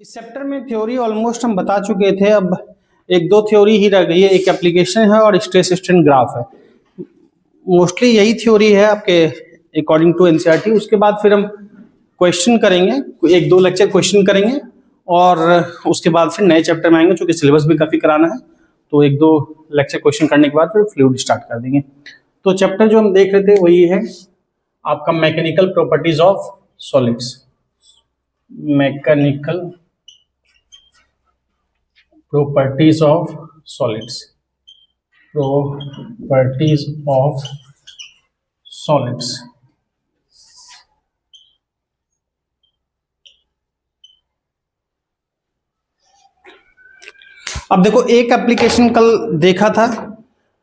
इस चैप्टर में theory almost हम बता चुके थे। अब एक दो थ्योरी ही रह गई है, एक एप्लीकेशन है और स्ट्रेस स्ट्रेन ग्राफ है। मोस्टली यही थ्योरी है आपके अकॉर्डिंग टू एनसीईआरटी। उसके बाद फिर हम क्वेश्चन करेंगे, एक दो लेक्चर क्वेश्चन करेंगे और उसके बाद फिर नए चैप्टर में आएंगे, क्योंकि सिलेबस भी काफी कराना है। तो एक दो लेक्चर क्वेश्चन करने के बाद फिर फ्लूइड स्टार्ट कर देंगे। तो चैप्टर जो हम देख रहे थे वही है आपका mechanical properties of solids. Mechanical properties of solids, properties of solids। अब देखो, एक एप्लीकेशन कल देखा था,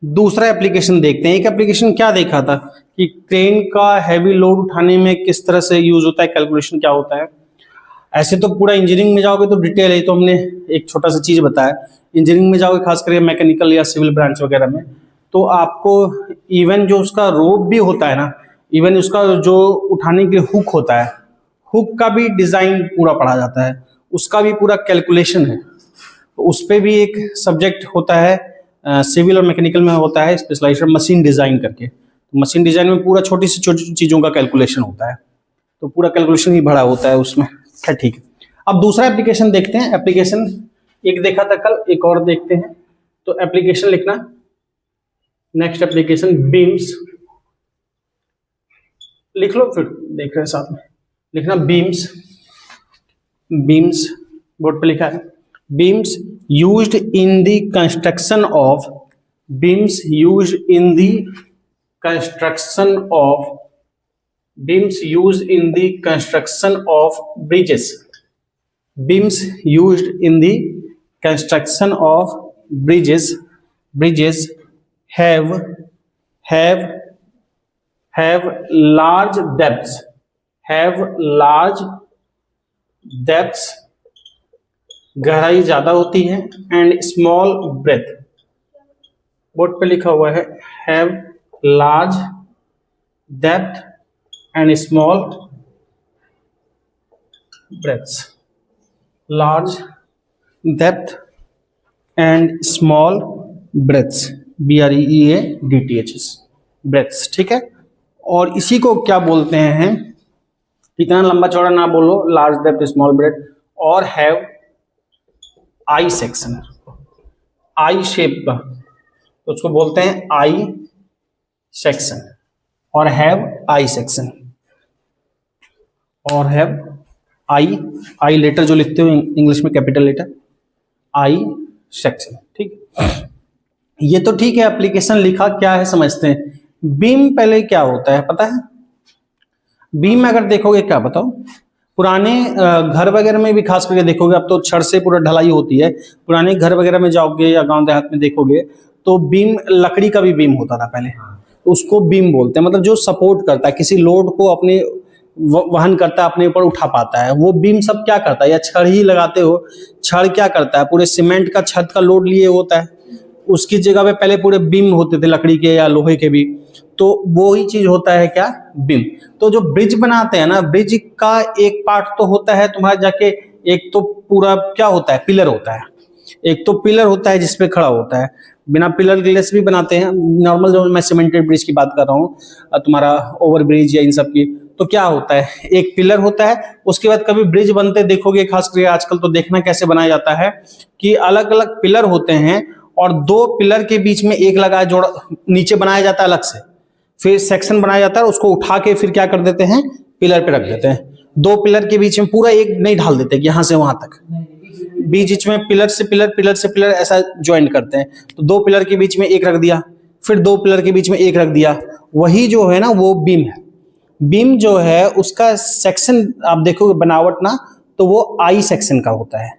दूसरा एप्लीकेशन देखते हैं। एक एप्लीकेशन क्या देखा था कि क्रेन का हैवी लोड उठाने में किस तरह से यूज होता है, कैलकुलेशन क्या होता है। ऐसे तो पूरा इंजीनियरिंग में जाओगे तो डिटेल है, तो हमने एक छोटा सा चीज बताया। इंजीनियरिंग में जाओगे खास करके मैकेनिकल या सिविल ब्रांच वगैरह में, तो आपको इवन जो उसका रोप भी होता है ना, इवन उसका जो उठाने के लिए हुक होता है, हुक का भी डिजाइन पूरा पढ़ा जाता है, उसका भी पूरा कैलकुलेशन है। तो उस पर भी एक सब्जेक्ट होता है, सिविल और मैकेनिकल में होता है स्पेशलाइजेशन मशीन डिजाइन करके। मशीन डिजाइन में पूरा छोटी सी छोटी चीजों का कैलकुलेशन होता है, तो पूरा कैलकुलेशन ही भरा होता है उसमें। खैर ठीक है, अब दूसरा एप्लीकेशन देखते हैं। एप्लीकेशन एक देखा था कल, एक और देखते हैं। तो एप्लीकेशन लिखना, नेक्स्ट एप्लीकेशन बीम्स लिख लो, फिर देख रहे हैं साथ में। लिखना बीम्स, बीम्स बोर्ड पे लिखा है। Beams used in the construction of, beams used in the construction of, beams used in the construction of bridges, beams used in the construction of bridges, bridges have large depths, have large depths, गहराई ज्यादा होती है, and small breadth, board पे लिखा हुआ है have large depth and small breadths, large depth and small breadths, BREADTHs, breadths। ठीक है, और इसी को क्या बोलते हैं, इतना लंबा चौड़ा ना बोलो, लार्ज डेप्थ स्मॉल ब्रेथ, और have I section, I shape का, तो उसको बोलते हैं आई सेक्शन, और हैव आई सेक्शन, और हैव आई लेटर जो लिखते हो इंग्लिश में कैपिटल लेटर, आई सेक्शन। ठीक, ये तो ठीक है। एप्लीकेशन लिखा क्या है समझते हैं। बीम पहले क्या होता है पता है? बीम अगर देखोगे, क्या बताओ, पुराने घर वगैरह में भी खास करके देखोगे, अब तो छड़ से पूरा ढलाई होती है। पुराने घर वगैरह में जाओगे या गांव देहात में देखोगे तो बीम लकड़ी का भी बीम होता था पहले, उसको बीम बोलते हैं। मतलब जो सपोर्ट करता है, किसी लोड को अपने वहन करता है, अपने ऊपर उठा पाता है, वो बीम सब क्या करता है। या छड़ ही लगाते हो, छड़ क्या करता है, पूरे सीमेंट का छत का लोड लिए होता है, उसकी जगह पे पहले पूरे बीम होते थे लकड़ी के या लोहे के भी, तो वो ही चीज होता है क्या, बीम। तो जो ब्रिज बनाते हैं ना, ब्रिज का एक पार्ट तो होता है तुम्हारा जाके, एक तो पूरा क्या होता है, पिलर होता है। एक तो पिलर होता है जिसपे खड़ा होता है, बिना पिलर ग्लेस भी बनाते हैं। नॉर्मल जो मैं सीमेंटेड ब्रिज की बात कर रहा हूँ, तुम्हारा ओवर ब्रिज या इन सब की, तो क्या होता है, एक पिलर होता है। उसके बाद कभी ब्रिज बनते देखोगे, खास करके आजकल तो देखना कैसे बनाया जाता है कि अलग अलग पिलर होते हैं और दो पिलर के बीच में एक लगा जोड़ा नीचे बनाया जाता है अलग से, फिर सेक्शन बनाया जाता है, उसको उठा के फिर क्या कर देते हैं, पिलर पे रख देते हैं। दो पिलर के बीच में पूरा एक नहीं ढाल देते यहां से वहां तक, बीच में पिलर से पिलर, पिलर से पिलर ऐसा ज्वाइंट करते हैं। तो दो पिलर के बीच में एक रख दिया, फिर दो पिलर के बीच में एक रख दिया, वही जो है ना वो बीम है। बीम जो है उसका सेक्शन आप देखोगे बनावट ना, तो वो आई सेक्शन का होता है।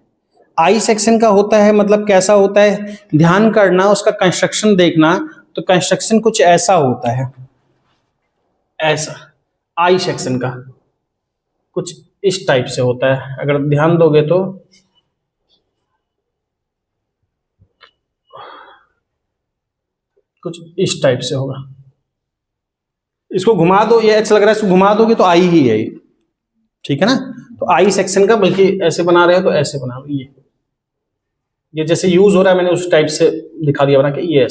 आई सेक्शन का होता है मतलब कैसा होता है, ध्यान करना, उसका कंस्ट्रक्शन देखना, तो कंस्ट्रक्शन कुछ ऐसा होता है, ऐसा आई सेक्शन का कुछ इस टाइप से होता है। अगर ध्यान दोगे तो कुछ इस टाइप से होगा। इसको घुमा दो, ये ऐसा लग रहा है, इसको घुमा दोगे तो आई ही है, ठीक है ना। तो आई सेक्शन का, बल्कि ऐसे बना रहे हो तो ऐसे बना लो, ये जैसे यूज हो रहा है मैंने उस टाइप से दिखा दिया बना के, ये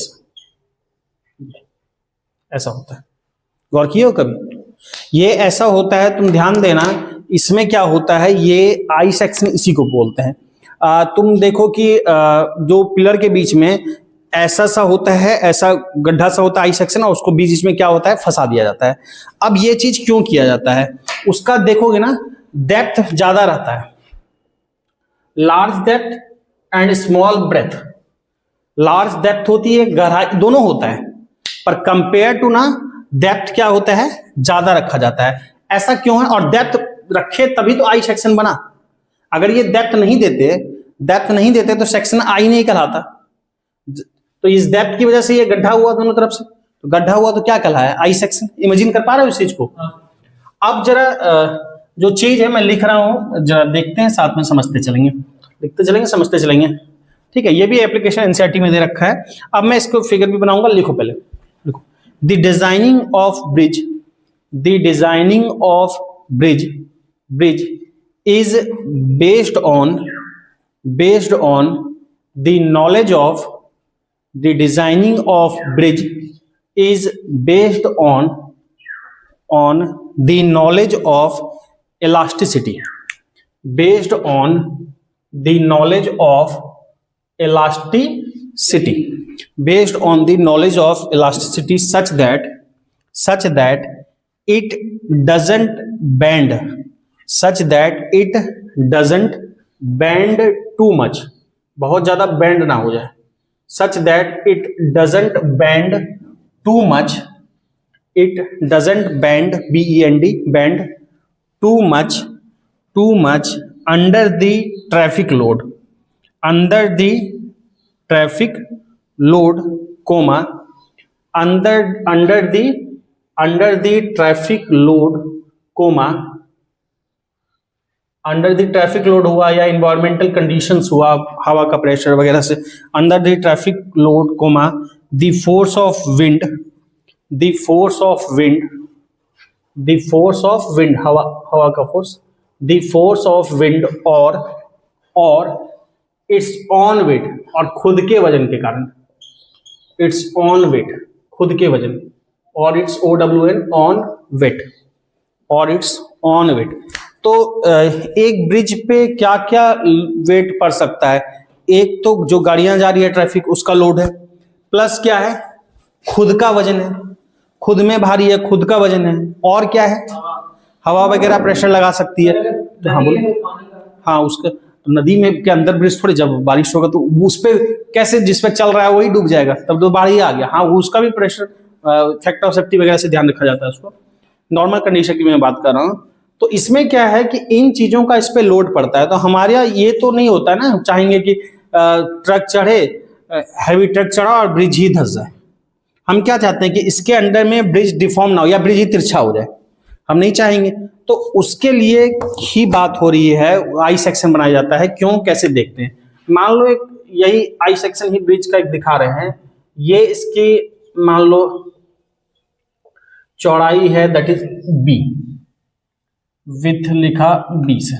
ऐसा होता है। गौर किए हो कभी? ये ऐसा होता है, तुम ध्यान देना, इसमें क्या होता है, ये आई सेक्शन इसी को बोलते हैं। तुम देखो कि जो पिलर के बीच में ऐसा सा होता है, ऐसा गड्ढा सा होता है आई सेक्शन, और उसको बीच में क्या होता है, फंसा दिया जाता है। अब ये चीज क्यों किया जाता है, उसका देखोगे ना, डेप्थ ज्यादा रहता है, large depth and small breadth. Large depth होती है, गहराई दोनों होता है, पर कंपेयर टू ना डेप्थ क्या होता है, ज्यादा रखा जाता है। ऐसा क्यों है? और डेप्थ रखे तभी तो आई सेक्शन बना। अगर ये डेप्थ नहीं देते तो सेक्शन आई नहीं कहलाता। तो इस डेप्थ की वजह से ये गड्ढा हुआ दोनों तरफ से, तो गड्ढा हुआ तो क्या कहलाया, आई सेक्शन। इमेजिन कर पा रहे हो इस चीज को? अब जरा जो चीज है मैं लिख रहा हूं, जरा देखते हैं, साथ में समझते चलेंगे, लिखते चलेंगे, समझते चलेंगे। ठीक है, ये भी एप्लीकेशन एनसीईआरटी में दे रखा है। अब मैं इसको फिगर भी बनाऊंगा, लिखो पहले, लिखो। The designing of bridge is based on the knowledge of the designing of bridge is based on the knowledge of elasticity, based on the knowledge of elasticity, based on the knowledge of elasticity such that it doesn't bend, such that it doesn't bend too much, बहुत ज्यादा bend ना हो जाए, such that it doesn't bend too much, it doesn't bend, bend, bend too much under the traffic load, comma, under the traffic load, comma, under the traffic load हुआ या environmental conditions हुआ, हवा का pressure वगैरह से, under the traffic load, comma, the force of wind, हवा का force, the force of wind और इट्स ऑन वेट, और खुद के वजन के कारण, इट्स ऑन वेट, खुद के वजन, और इट्स OWN ऑन वेट, और इट्स ऑन वेट। तो एक ब्रिज पे क्या क्या वेट पड़ सकता है, एक तो जो गाड़ियां जा रही है ट्रैफिक उसका लोड है, प्लस क्या है, खुद का वजन है, खुद में भारी है, खुद का वजन है, और क्या है, हवा वगैरह प्रेशर लगा सकती है। तो हाँ बोलो, हाँ उसका नदी में के अंदर ब्रिज थोड़ी, जब बारिश होगा तो उस पे कैसे, जिस पे चल रहा है वही डूब जाएगा, तब तो बाढ़ ही आ गया। हाँ उसका भी प्रेशर, फैक्टर ऑफ सेफ्टी वगैरह से ध्यान रखा जाता है उसको, नॉर्मल कंडीशन की मैं बात कर रहा हूँ। तो इसमें क्या है कि इन चीजों का इस पे लोड पड़ता है। तो हमारे यहाँ ये तो नहीं होता है ना, चाहेंगे कि ट्रक चढ़े, हैवी ट्रक चढ़ा और ब्रिज ही धंस जाए। हम क्या चाहते हैं कि इसके अंडर में ब्रिज डिफॉर्म ना हो या ब्रिज ही तिरछा हो जाए, हम नहीं चाहेंगे। तो उसके लिए ही बात हो रही है, आई सेक्शन बनाया जाता है। क्यों, कैसे, देखते हैं। मान लो एक यही आई सेक्शन ही ब्रिज का एक दिखा रहे हैं, ये इसकी मान लो चौड़ाई है, दैट इज बी, विथ लिखा 20 है,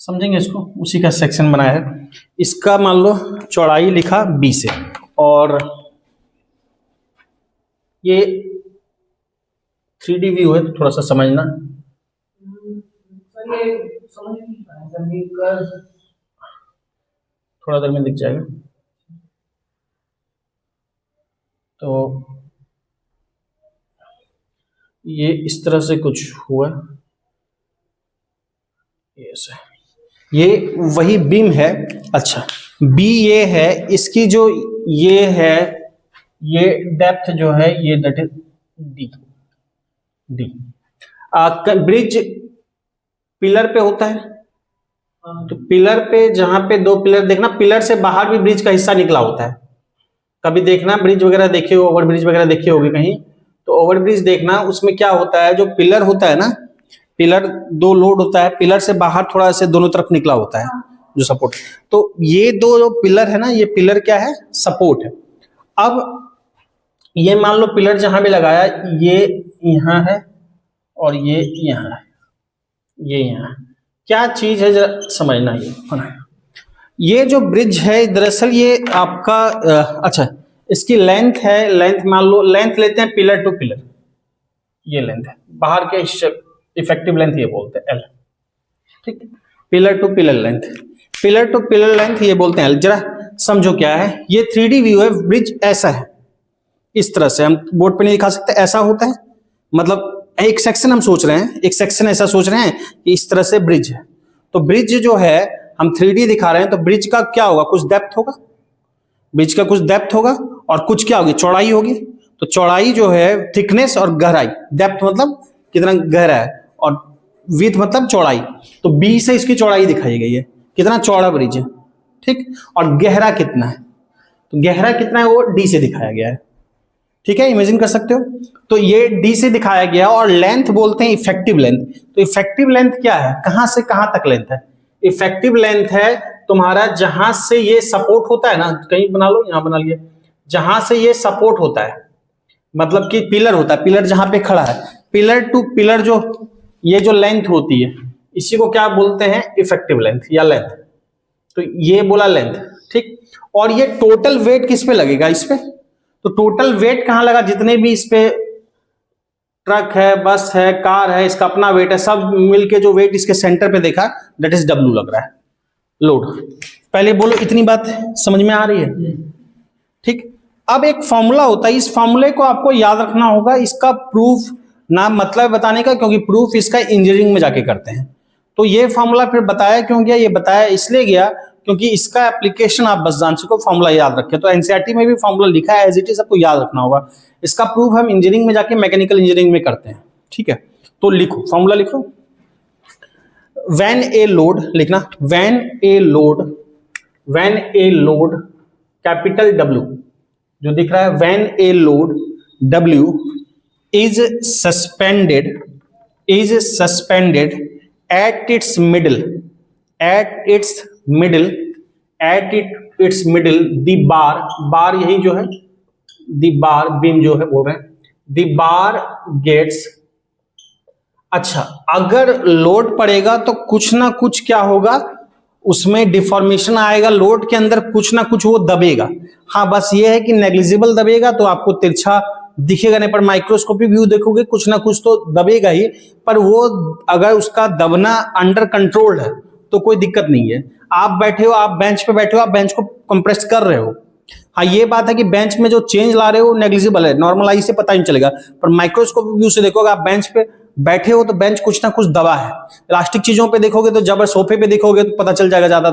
समझेंगे इसको, उसी का सेक्शन बनाया है। इसका मान लो चौड़ाई लिखा 20 है, और ये 3D व्यू है, तो थोड़ा सा समझना, थोड़ा देर में दिख जाएगा। तो ये इस तरह से कुछ हुआ, ये वही बीम है। अच्छा, बी ये है, इसकी जो ये है, ये डेप्थ जो है ये that is D. Bridge pillar पे होता है, तो पिलर पे जहां पे दो पिलर, देखना पिलर से बाहर भी ब्रिज का हिस्सा निकला होता है। कभी देखना ब्रिज वगैरह देखे हो, ओवर ब्रिज वगैरह देखे होगे कहीं, तो ओवर ब्रिज देखना, उसमें क्या होता है, जो पिलर होता है ना, पिलर दो लोड होता है, पिलर से बाहर थोड़ा से दोनों तरफ निकला होता है जो सपोर्ट। तो ये दो जो पिलर है ना, ये पिलर क्या है, सपोर्ट है। अब ये मान लो पिलर जहां भी लगाया, ये यहाँ है और ये यहाँ है, ये यहाँ, क्या चीज है जरा समझना ये जो ब्रिज है दरअसल ये आपका अच्छा इसकी लेंथ है, लेंथ मान लो लेंथ लेते हैं पिलर टू पिलर, ये लेंथ है बाहर के इफेक्टिव लेंथ ये बोलते हैं एल, ठीक। Pillar to pillar length, pillar to pillar length ये बोलते हैं एल। जरा समझो क्या है, ये 3D व्यू है, ब्रिज ऐसा है, इस तरह से हम बोर्ड पे नहीं दिखा सकते, ऐसा होता है, मतलब एक सेक्शन हम सोच रहे हैं, एक सेक्शन ऐसा सोच रहे हैं कि इस तरह से ब्रिज है, तो ब्रिज जो है हम 3D दिखा रहे हैं, तो ब्रिज का क्या होगा, कुछ डेप्थ होगा, ब्रिज का कुछ डेप्थ होगा और कुछ क्या होगी, चौड़ाई होगी। तो चौड़ाई जो है थिकनेस और गहराई, डेप्थ मतलब कितना गहरा है और विड्थ मतलब चौड़ाई, तो बी से इसकी चौड़ाई दिखाई गई है, कितना चौड़ा ब्रिज है, ठीक। और गहरा कितना है, तो गहरा कितना है वो डी से दिखाया गया है, ठीक है, इमेजिन कर सकते हो। तो ये डी से दिखाया गया और लेंथ बोलते हैं इफेक्टिव लेंथ। तो इफेक्टिव लेंथ क्या है, कहां से कहां तक लेंथ है, इफेक्टिव लेंथ है तुम्हारा जहां से ये सपोर्ट होता है ना, कहीं बना लो, यहां बना लिया, जहां से ये सपोर्ट होता है, मतलब कि पिलर होता है, पिलर जहां पे खड़ा है, पिलर टू पिलर जो ये जो लेंथ होती है इसी को क्या बोलते हैं, इफेक्टिव लेंथ या लेंथ। तो ये बोला लेंथ, ठीक। और ये टोटल वेट किस पे लगेगा, इस पे, तो टोटल वेट कहां लगा, जितने भी इस पे ट्रक है, बस है, कार है, इसका अपना वेट है, सब मिलके जो वेट इसके सेंटर पे देखा दैट इज डब्ल्यू लग रहा है, लोड। पहले बोलो इतनी बात समझ में आ रही है, ठीक। अब एक फॉर्मूला होता है, इस फॉर्मूले को आपको याद रखना होगा, इसका प्रूफ ना मतलब बताने का, क्योंकि प्रूफ इसका इंजीनियरिंग में जाके करते हैं। तो ये फॉर्मूला फिर बताया क्यों गया, ये बताया इसलिए गया क्योंकि इसका एप्लीकेशन आप बस जान सको, फॉर्मूला याद रखें। तो एनसीईआरटी में भी फॉर्मूला लिखा है एज इट इज, सबको याद रखना होगा। इसका प्रूफ हम इंजीनियरिंग में जाके मैकेनिकल इंजीनियरिंग में करते हैं, ठीक है। तो लिखो फॉर्मूला लिखो, व्हेन ए लोड लिखना, when a load capital W जो दिख रहा है, when a load W is suspended at its middle the bar यही जो है, the bar बीम जो है बोल रहे हैं, the bar gets, अच्छा अगर लोड पड़ेगा तो कुछ ना कुछ क्या होगा, उसमें डिफॉर्मेशन आएगा, लोड के अंदर कुछ ना कुछ वो दबेगा। हाँ बस ये है कि नेग्लिजिबल दबेगा, तो आपको तिरछा दिखेगा नहीं, पर माइक्रोस्कोपिक व्यू देखोगे कुछ ना कुछ तो दबेगा ही, पर वो अगर उसका दबना अंडर कंट्रोल है तो कोई दिक्कत नहीं है। आप बैठे हो, आप बेंच पे बैठे हो, आप बेंच को कंप्रेस कर रहे हो, हाँ ये बात है कि बेंच में जो चेंज ला रहे हो नेग्लिजिबल है, नॉर्मल आई से पता नहीं चलेगा, पर माइक्रोस्कोपिक व्यू से देखोगे, आप बेंच पे बैठे हो तो बेंच कुछ ना कुछ दबा है। इलास्टिक चीजों पे देखोगे तो जबर, सोफे पे देखोगे तो पता चल जाएगा ज्यादा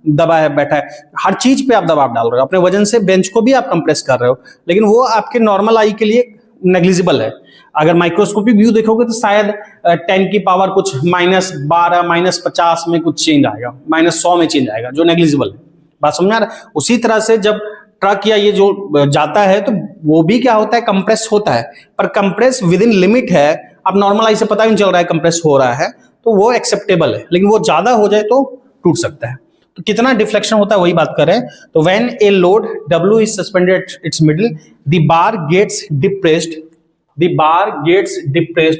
दबा है, बैठा है, हर चीज पे आप दबाव डाल रहे हो, अपने वजन से बेंच को भी आप कंप्रेस कर रहे हो, लेकिन वो आपके नॉर्मल आई के लिए नेग्लिजिबल है। अगर माइक्रोस्कोपिक व्यू देखोगे तो शायद 10 की पावर कुछ -12 -50 में कुछ चेंज आएगा, -100 में चेंज आएगा, जो नेग्लिजिबल है। बात समझ आ रहा है। उसी तरह से जब ट्रक या ये जो जाता है तो वो भी क्या होता है, कंप्रेस होता है, पर कंप्रेस विद इन लिमिट है। अब नॉर्मल आई से पता नहीं चल रहा है कंप्रेस हो रहा है, तो वो एक्सेप्टेबल है, लेकिन वो ज्यादा हो जाए तो टूट सकता है। तो कितना डिफ्लेक्शन होता है वही बात कर रहे हैं। तो when a load W is suspended its middle, the bar gets depressed,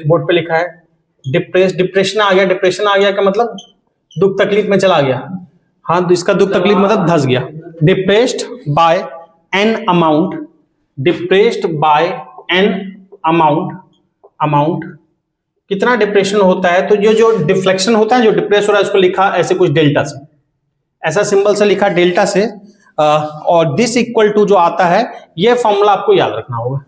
board पे लिखा है डिप्रेस्ड, डिप्रेशन आ गया, डिप्रेशन आ गया का मतलब दुख तकलीफ में चला गया, हाँ तो इसका दुख तकलीफ मतलब धस गया। Depressed by an amount, depressed by an amount, कितना डिप्रेशन होता है, तो ये जो डिफ्लेक्शन होता है, जो डिप्रेस हो रहा है, उसको लिखा ऐसे कुछ डेल्टा से, ऐसा सिंबल से लिखा डेल्टा से, और दिस इक्वल टू जो आता है, ये फॉर्मूला आपको याद रखना होगा,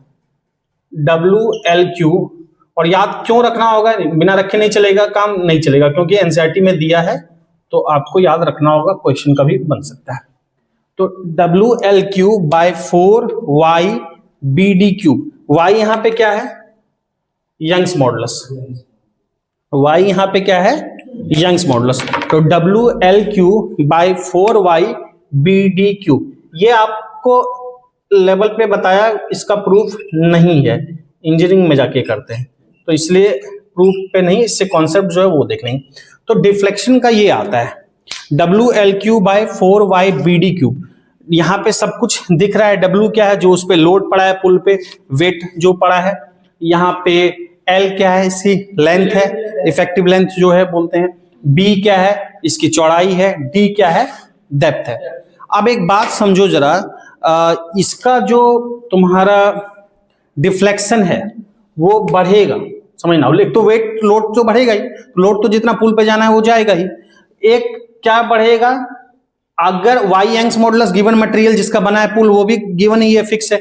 WLQ। और याद क्यों रखना होगा, बिना रखे नहीं चलेगा, काम नहीं चलेगा, क्योंकि एनसीईआरटी में दिया है, तो आपको याद रखना होगा, क्वेश्चन का भी बन सकता है। तो WLQ बाय 4YBD3, Y यहां पे क्या है, यंग्स मॉडुलस, Y यहां पे क्या है, यंग्स मॉडुलस। तो WLQ बाय 4YBD3, ये आपको लेवल पे बताया, इसका प्रूफ नहीं है, इंजीनियरिंग में जाके करते हैं, तो इसलिए प्रूफ पे नहीं, इससे कॉन्सेप्ट जो है वो देख लेंगे। तो डिफ्लेक्शन का ये आता है WLQ बाय 4YBD3, यहाँ पे सब कुछ दिख रहा है। W क्या है, जो उस पे लोड पड़ा है, पुल पे वेट जो पड़ा है, यहाँ पे L क्या है, इसकी लेंथ है, इफेक्टिव लेंथ जो है बोलते हैं, बी क्या है, इसकी चौड़ाई है, डी क्या है, डेप्थ है। अब एक बात समझो जरा, इसका जो तुम्हारा डिफ्लेक्शन है वो बढ़ेगा, समझना। एक तो वेट लोड तो बढ़ेगा ही, लोड तो जितना पुल पे जाना है वो जाएगा ही। एक क्या बढ़ेगा, अगर Y Young's modulus given material जिसका बना है पुल वो भी गिवन ही है, फिक्स है।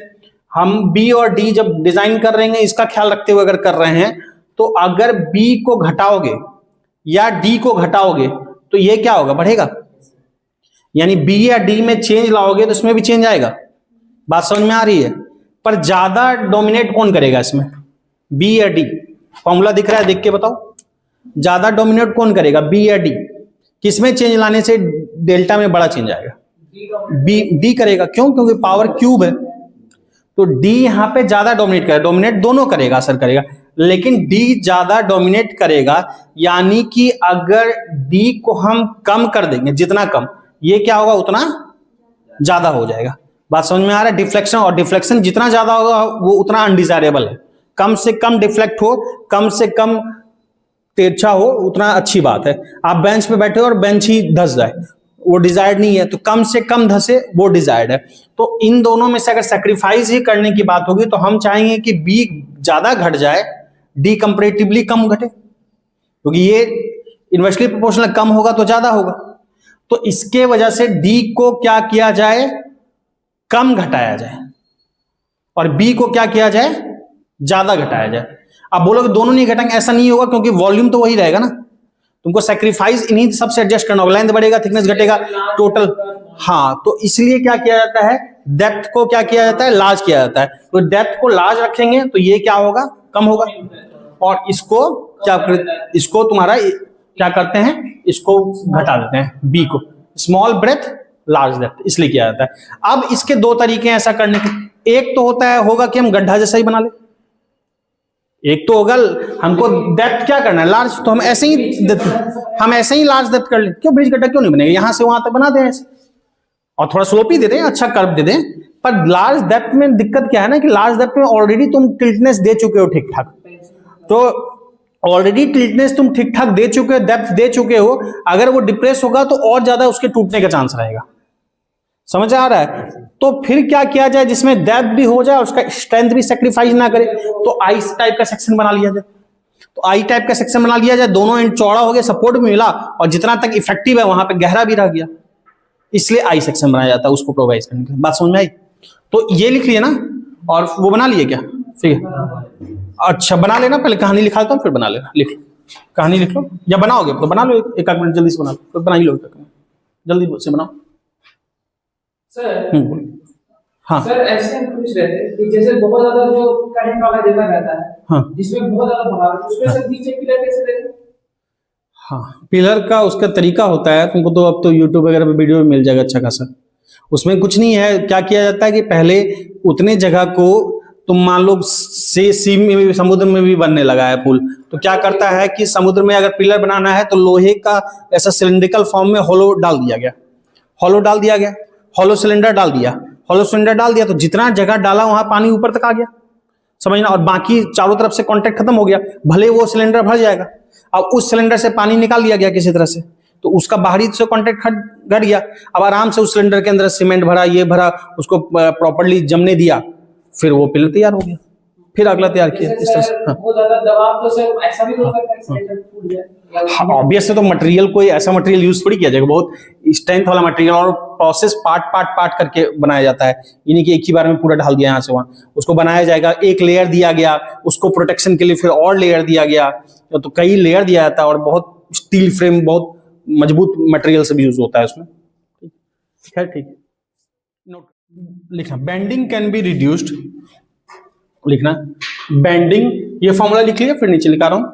हम बी और डी जब डिजाइन कर रहे हैं इसका ख्याल रखते हुए अगर कर रहे हैं, तो अगर बी को घटाओगे या डी को घटाओगे तो ये क्या होगा, बढ़ेगा। यानी बी या डी में चेंज लाओगे तो इसमें भी चेंज आएगा। बात समझ में आ रही है। पर ज्यादा डोमिनेट कौन करेगा इसमें, बी या डी? फॉर्मूला दिख रहा है, देख के बताओ, ज्यादा डोमिनेट कौन करेगा, बी या डी? किसमें चेंज लाने से डेल्टा में बड़ा चेंज आएगा, बी, डी करेगा। क्यों? क्योंकि पावर क्यूब है, तो डी यहां पे ज्यादा डोमिनेट करेगा। डोमिनेट दोनों करेगा, असर करेगा, लेकिन डी ज्यादा डोमिनेट करेगा। यानी कि अगर डी को हम कम कर देंगे, जितना कम, ये क्या होगा उतना ज्यादा हो जाएगा। बात समझ में आ रहा है। डिफ्लेक्शन, और डिफ्लेक्शन जितना ज्यादा होगा वो उतना अनडिजायरेबल है। कम से कम डिफ्लेक्ट हो, कम से कम तिरछा हो, उतना अच्छी बात है। आप बेंच पे बैठे हो और बेंच ही धस जाए, वो डिजायर्ड नहीं है। तो कम से कम धसे, वो डिजायर्ड है। तो इन दोनों में से अगर सैक्रिफाइस ही करने की बात होगी तो हम चाहेंगे कि बी ज्यादा घट जाए, डी कंपैरेटिवली कम घटे, क्योंकि ये इनवर्सली प्रोपोर्शनल, कम होगा तो ज्यादा होगा। तो इसके वजह से डी को क्या किया जाए, कम घटाया जाए, और बी को क्या किया जाए, ज्यादा घटाया जाए। अब बोलोगे दोनों नहीं घटाएंगे, ऐसा नहीं होगा, क्योंकि वॉल्यूम तो वही रहेगा ना। तुमको सैक्रिफाइस इन्हीं सबसे एडजस्ट करना होगा। लेंथ बढ़ेगा, थिकनेस घटेगा, टोटल। हाँ, तो इसलिए क्या किया जाता है, डेप्थ को क्या किया जाता है, लार्ज किया जाता है। तो डेप्थ को लार्ज रखेंगे तो ये क्या होगा, कम होगा। और इसको क्या, इसको तुम्हारा क्या करते हैं, इसको घटा देते हैं, बी को। स्मॉल ब्रेथ लार्ज डेप्थ, इसलिए किया जाता है। अब इसके दो तरीके हैं ऐसा करने के। एक तो होगा कि हम गड्ढा जैसा ही बना ले। एक तो होगा हमको डेप्थ क्या करना है, लार्ज, तो हम ऐसे ही लार्ज डेप्थ कर ले। क्यों ब्रिज गड्ढा क्यों नहीं बनेगा, यहां से वहां तक बना दें ऐसे, और थोड़ा स्लोप ही दे दें, अच्छा कर्व दे दें। पर लार्ज डेप्थ में दिक्कत क्या है ना, कि लार्ज डेप्थ में ऑलरेडी तुम टिल्टनेस दे चुके हो ठीक ठाक। तो ऑलरेडी टिल्टनेस तुम ठीक ठाक दे चुके हो, डेप्थ दे चुके हो। अगर वो डिप्रेस होगा तो और ज्यादा उसके टूटने का चांस रहेगा। समझ आ रहा है। तो फिर क्या किया जाए जिसमें डेप्थ भी हो जाए, उसका स्ट्रेंथ भी सेक्रीफाइस ना करे, तो आई टाइप का सेक्शन बना लिया जाए। तो आई टाइप का सेक्शन बना लिया जाए, दोनों एंड चौड़ा हो गया, सपोर्ट भी मिला, और जितना तक इफेक्टिव है वहां पे गहरा भी रह गया, इसलिए आई सेक्शन बनाया जाता है उसको प्रोवाइड करने के लिए। बात समझ में आई। तो ये लिख लिया ना, और वो बना लिए क्या, ठीक है। अच्छा, बना लेना, पहले कहानी लिखा देता हूं, फिर बना लेना। लिख लो, कहानी लिख लो, या बनाओगे तो बना लो, एक मिनट जल्दी से बना लो, तो बना ही लो, जल्दी से बनाओ। सर, हाँ सर ऐसे पूछ रहे थे कि जैसे बहुत ज्यादा जो करंट वाला जगह रहता है, हाँ, जिसमें बहुत ज्यादा भार, उसमें से नीचे पिलर कैसे देते? हाँ, पिलर का उसका तरीका होता है, तुमको तो अब तो यूट्यूब वगैरह पे वीडियो मिल जाएगा अच्छा खासा। उसमें कुछ नहीं है, क्या किया जाता है कि पहले उतने जगह को तुम मान लो से सी में भी, समुद्र में भी बनने लगा है पुल, तो क्या करता है कि समुद्र में अगर पिलर बनाना है तो लोहे का ऐसा सिलिंड्रिकल फॉर्म में होलो डाल दिया गया, होलो सिलेंडर डाल दिया, तो जितना जगह डाला वहां पानी ऊपर तक आ गया, समझना। और बाकी चारों तरफ से कांटेक्ट खत्म हो गया, भले वो सिलेंडर भर जाएगा। अब उस सिलेंडर से पानी निकाल दिया गया किसी तरह से, तो उसका बाहरी से कांटेक्ट घट गया। अब आराम से उस सिलेंडर के अंदर सीमेंट भरा, ये भरा, उसको प्रॉपर्ली जमने दिया, फिर वो पिलर तैयार हो गया, फिर अगला तैयार किया इस तरह से। बहुत ज्यादा दबाव तो सर ऐसा भी हो सकता है सिलेंडर फूट जाए। हाँ, ऑब्वियस है। तो मटेरियल कोई ऐसा मटेरियल यूज थोड़ी किया जाएगा, बहुत स्ट्रेंथ वाला मटेरियल, और प्रोसेस पार्ट करके बनाया जाता है। यानी कि एक ही बार में पूरा डाल दिया यहाँ से वहां, उसको बनाया जाएगा, एक लेयर दिया गया, उसको प्रोटेक्शन के लिए फिर और लेयर दिया गया, तो कई लेयर दिया जाता है। और बहुत स्टील फ्रेम, बहुत मजबूत मटेरियल से भी यूज होता है उसमें। ठीक है, ठीक है, नोट लिखना। बेंडिंग कैन बी रिड्यूस्ड, लिखना बेंडिंग, ये फॉर्मूला लिख लिया, फिर नीचे लिखा रहा हूं।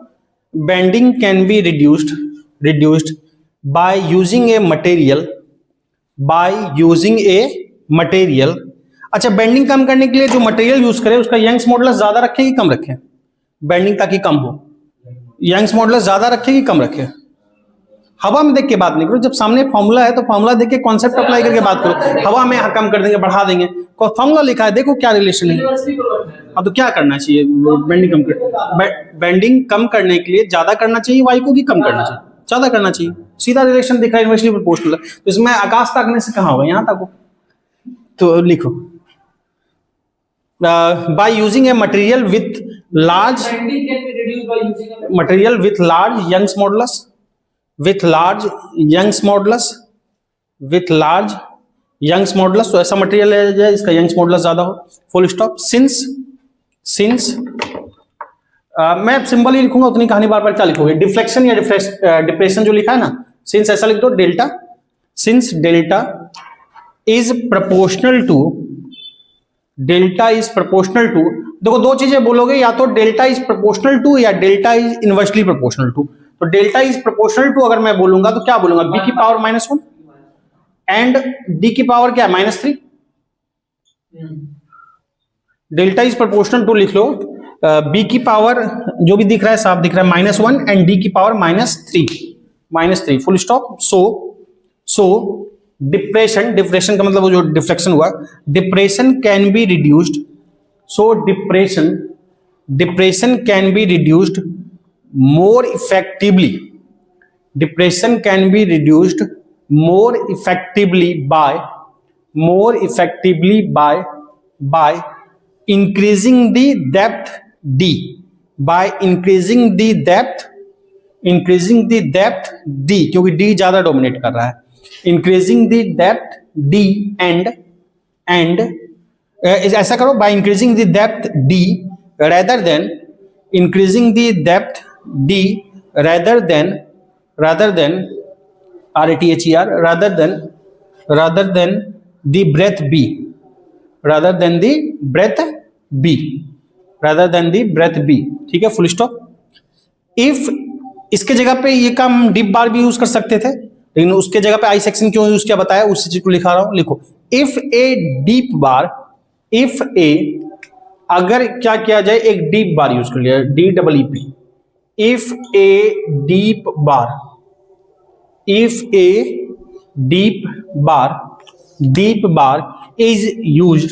Bending can be reduced by using a material. अच्छा, बेंडिंग कम करने के लिए जो मटेरियल यूज करें उसका यंग्स मॉडुलस ज्यादा रखें कि कम रखें, बेंडिंग ताकि कम हो। यंग्स मॉडुलस ज्यादा रखें कि कम रखें। हवा में देख के बात नहीं करो, जब सामने फॉर्मूला है तो फॉर्मूला देख के कॉन्सेप्ट अप्लाई करके बात करो। हवा में कम कर देंगे, बढ़ा देंगे, कोई फॉर्मूला लिखा है, देखो क्या रिलेशन है। अब तो क्या करना चाहिए, बेंडिंग कम करने के लिए ज्यादा करना चाहिए वाई को कि कम करना चाहिए, ज्यादा करना चाहिए, सीधा रिलेशन दिख रहा है, इन्वर्सली प्रोपोर्शनल है। तो इसमें आकाश ताकने से कहाँ होगा, यहां तक हो। तो लिखो by using a material with large Bending can be reduced by using a material with large Young's modulus, with large Young's modulus, with large Young's modulus. तो ऐसा मटेरियल है जो इसका यंग्स मॉडुलस ज्यादा हो, फुल स्टॉप। सिंस मैं symbol ही लिखूंगा, उतनी कहानी बार बार क्या लिखोगे, डिफ्लेक्शन या डिप्रेशन जो लिखा है ना, सिंस ऐसा लिख दो, delta, since delta is proportional to, delta is proportional to, देखो दो चीजें बोलोगे, या तो डेल्टा इज प्रोपोर्शनल टू या delta is inversely proportional to. तो डेल्टा इज प्रोपोर्शनल टू अगर मैं बोलूंगा तो क्या बोलूंगा, बी की पावर -1 एंड डी की पावर क्या है -3। डेल्टा इज प्रोपोर्शनल टू लिख लो, बी की पावर जो भी दिख रहा है साफ दिख रहा है -1 एंड डी की पावर -3 फुल स्टॉप। सो डिप्रेशन का मतलब वो जो डिफ्लेक्शन हुआ, depression can be reduced, so depression can be reduced more effectively, depression can be reduced more effectively by increasing the depth d, by increasing the depth d, क्योंकि d ज्यादा dominate कर रहा है, increasing the depth d and ऐसा करो, by increasing the depth d rather than increasing the depth d rather than rather than the breadth b, ठीक है, full stop. If इसके जगह पे ये काम डीप बार भी यूज कर सकते थे, लेकिन उसके जगह पे आई सेक्शन क्यों यूज किया बताया, उसी चीज को लिखा रहा हूं, लिखो if a deep bar, if a, अगर क्या किया जाए, एक डीप बार यूज कर लिया, DEEP, if a deep bar, if a deep bar is used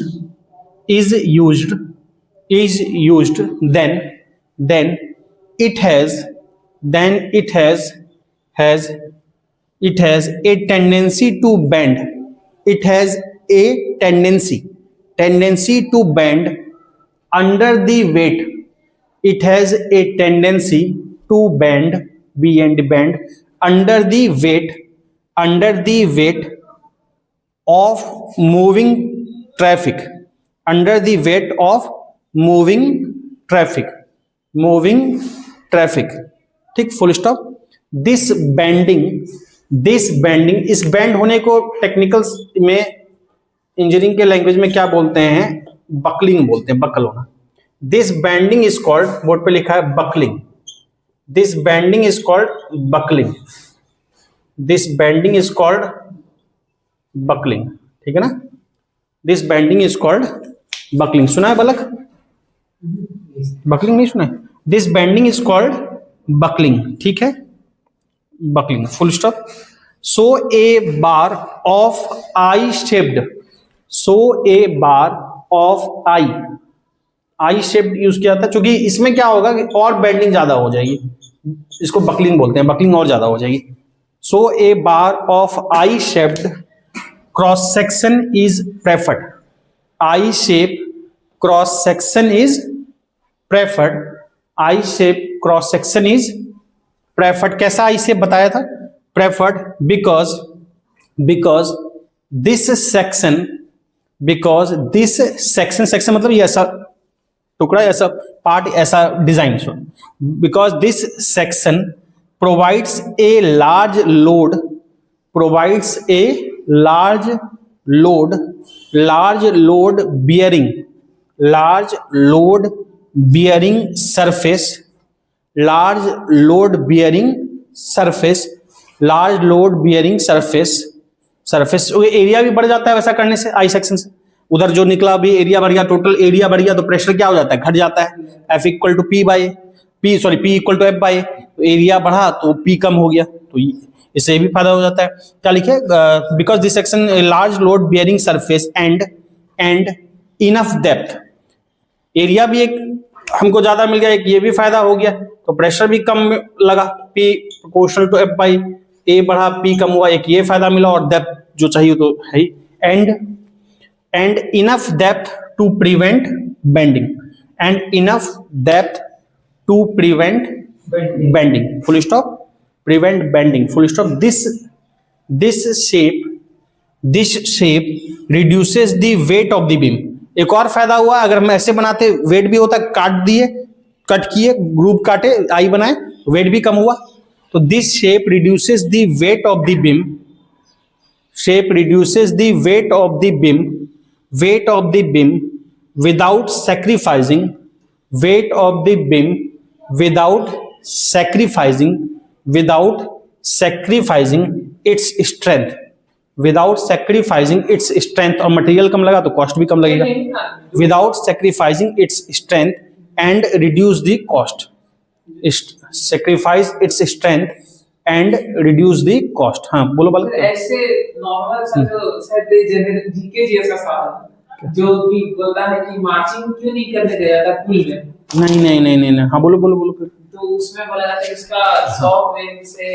then it has a tendency to bend, it has a tendency to bend under the weight, it has a tendency to bend under the weight of moving traffic, under the weight of moving traffic, ठीक, full stop. This bending, इस bend होने को technical में engineering के language में क्या बोलते हैं, बकलिंग बोलते हैं, बकल होना। This bending is called, board पे लिखा है buckling, this bending is called buckling, this bending is called buckling, ठीक है ना, this bending is called buckling. सुना है बलक, बकलिंग नहीं सुना है, this bending is called buckling, ठीक है, buckling, full stop. So a bar of I shaped, so a bar of I shaped use किया था, क्योंकि इसमें क्या होगा कि और बेंडिंग ज्यादा हो जाएगी, इसको बकलिंग बोलते हैं, बकलिंग और ज्यादा हो जाएगी। So a bar of I shaped cross section is preferred, I shape cross section is preferred, I shape cross section is preferred. कैसा आई शेप बताया था, प्रेफर्ड, बिकॉज दिस सेक्शन मतलब ये ऐसा टुकड़ा, ऐसा पार्ट, ऐसा design, because this section provides a large load bearing surface area भी बढ़ जाता है वैसा करने से, आई सेक्शन से। उधर जो निकला भी एरिया बढ़ गया, टोटल एरिया बढ़ गया, तो प्रेशर क्या हो जाता है, घट जाता है, F equal to P equal to F by, तो एरिया बढ़ा तो P कम हो गया, तो इससे भी फायदा हो जाता है। क्या लिखे, because this section large load bearing surface and enough depth, area भी एक हमको ज्यादा मिल गया, एक ये भी फायदा हो गया, तो प्रेशर भी कम लगा, P proportional to F by A बढ़ा, P कम हुआ, एक ये फायदा मिला और डेप्थ जो चाहिए तो है ही, and enough depth to prevent bending, and enough depth to prevent bending, full stop, prevent bending, full stop. This shape reduces the weight of the beam. एक और फायदा हुआ, अगर हम ऐसे बनाते वेट भी होता, कट किए, ग्रुप काटे, आई बनाए, वेट भी कम हुआ। तो this shape reduces the weight of the beam, shape reduces the weight of the beam without sacrificing, wait of the beam without sacrificing its strength, without sacrificing its strength. और material कम लगा तो cost भी कम लगेगा। Without sacrificing its strength and reduce the cost, sacrifice its strength and reduce the cost. हाँ बोलो बोलो। ऐसे normal सा जो शायद जनरल जीके जीएस का सवाल जो कि बोलता है कि मार्चिंग क्यों नहीं करने दिया था पुल में। नहीं। हाँ बोलो फिर। तो उसमें बोला जाता है इसका 100 वेव से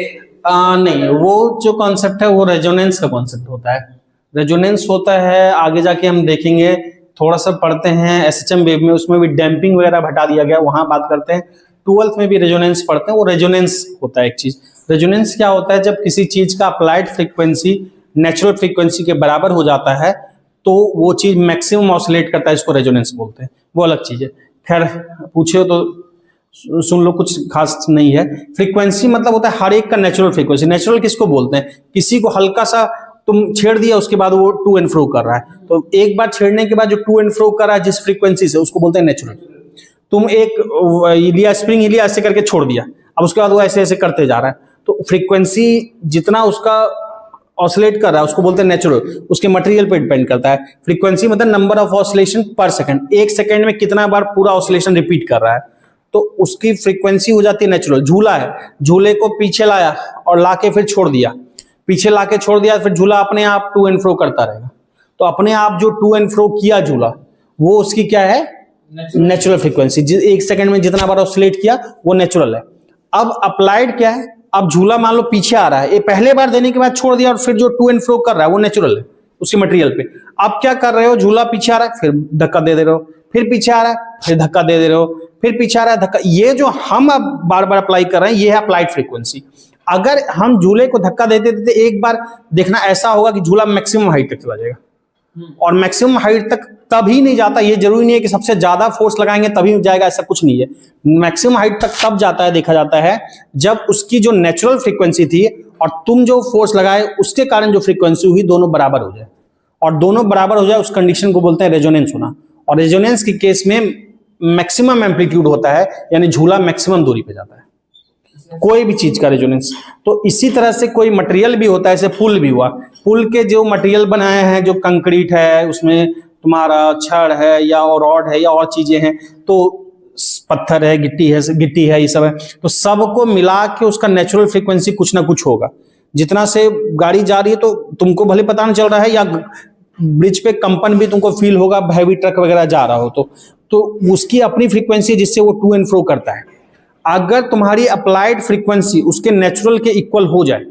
नहीं, वो जो कॉन्सेप्ट है वो रेजोनेंस का कॉन्सेप्ट होता है। रेजोनेंस होता है, आगे जाके हम देखेंगे, थोड़ा सा पढ़ते हैं एसएचएम वेव में, उसमें भी डैम्पिंग वगैरह हटा दिया गया, वहां बात करते हैं। 12th में भी रेजोनेंस पढ़ते हैं, वो रेजोनेंस होता है एक चीज। रेजोनेंस क्या होता है, जब किसी चीज का अप्लाइड फ्रीक्वेंसी नेचुरल फ्रीक्वेंसी के बराबर हो जाता है तो वो चीज मैक्सिमम ऑसिलेट करता है, इसको रेजोनेंस बोलते हैं, वो अलग चीज है। खैर पूछे तो सुन लो, कुछ खास नहीं है। फ्रीक्वेंसी मतलब होता है हर एक का नेचुरल फ्रीक्वेंसी। नेचुरल किसको बोलते हैं, किसी को हल्का सा तुम छेड़ दिया, उसके बाद वो टू एंड फ्रो कर रहा है, तो एक बार छेड़ने के बाद जो टू एंड फ्रो कर रहा है जिस फ्रीक्वेंसी से, उसको बोलते हैं नेचुरल। तुम एक लिया, स्प्रिंग लिया, ऐसे करके छोड़ दिया, अब उसके बाद वो ऐसे ऐसे करते जा रहा है, तो फ्रीक्वेंसी जितना उसका ऑसिलेट कर रहा है उसको बोलते हैं नेचुरल। उसके मटेरियल पे डिपेंड करता है। फ्रीक्वेंसी मतलब नंबर ऑफ ऑसिलेशन पर सेकंड, एक सेकंड में कितना बार पूरा ऑसिलेशन रिपीट कर रहा है, तो उसकी फ्रीक्वेंसी हो जाती है नेचुरल। झूला है, झूले को पीछे लाया और लाके फिर छोड़ दिया, पीछे लाके छोड़ दिया, फिर झूला अपने आप टू एंड फ्रो करता रहेगा। तो अपने आप जो टू एंड फ्रो किया झूला, वो उसकी क्या है, नेचुरल फ्रीक्वेंसी। एक सेकंड में जितना बार ऑसिलेट किया वो नेचुरल है। अब अप्लाइड क्या है, अब झूला मान लो पीछे आ रहा है, ये पहले बार देने के बाद छोड़ दिया और फिर जो टू एंड फ्रो कर रहा है वो नेचुरल है उसके मटेरियल पे। अब क्या कर रहे हो, झूला पीछे आ रहा है, फिर धक्का दे रहे हो, फिर पीछे आ रहा है, फिर धक्का दे रहे हो, फिर पीछे आ रहा है, धक्का। ये जो हम अब बार बार अप्लाई कर रहे हैं ये है अप्लाइड फ्रीक्वेंसी। अगर हम झूले को धक्का देते देते एक बार देखना ऐसा होगा कि झूला मैक्सिमम हाइट तक चला जाएगा, और मैक्सिमम हाइट तक तभी नहीं जाता, ये जरूरी नहीं है कि सबसे ज्यादा फोर्स लगाएंगे तभी जाएगा, ऐसा कुछ नहीं है। मैक्सिमम हाइट तक तब जाता है, देखा जाता है जब उसकी जो नेचुरल फ्रीक्वेंसी थी और तुम जो फोर्स लगाए उसके कारण जो फ्रीक्वेंसी हुई दोनों बराबर हो जाए, और दोनों बराबर हो जाए उस कंडीशन को बोलते हैं रेजोनेंस होना। और रेजोनेंस के केस में मैक्सिमम एम्पलीट्यूड होता है, यानी झूला मैक्सिमम दूरी पे जाता है, कोई भी चीज का रेजोनेंस। तो इसी तरह से कोई मटेरियल भी होता है, जैसे पुल भी हुआ, पुल के जो मटेरियल बनाए हैं, जो कंक्रीट है, उसमें तुम्हारा छड़ है या रॉड है या और चीजें हैं, तो पत्थर है, गिट्टी है, ये सब है, तो सबको मिला के उसका नेचुरल फ्रीक्वेंसी कुछ ना कुछ होगा। जितना से गाड़ी जा रही है तो तुमको भले पता नहीं चल रहा है, या ब्रिज पे कंपन भी तुमको फील होगा, हैवी ट्रक वगैरह जा रहा हो तो उसकी अपनी फ्रीक्वेंसी जिससे वो टू एंड फ्रो करता है। अगर तुम्हारी अप्लाइड फ्रीक्वेंसी उसके नेचुरल के इक्वल हो जाए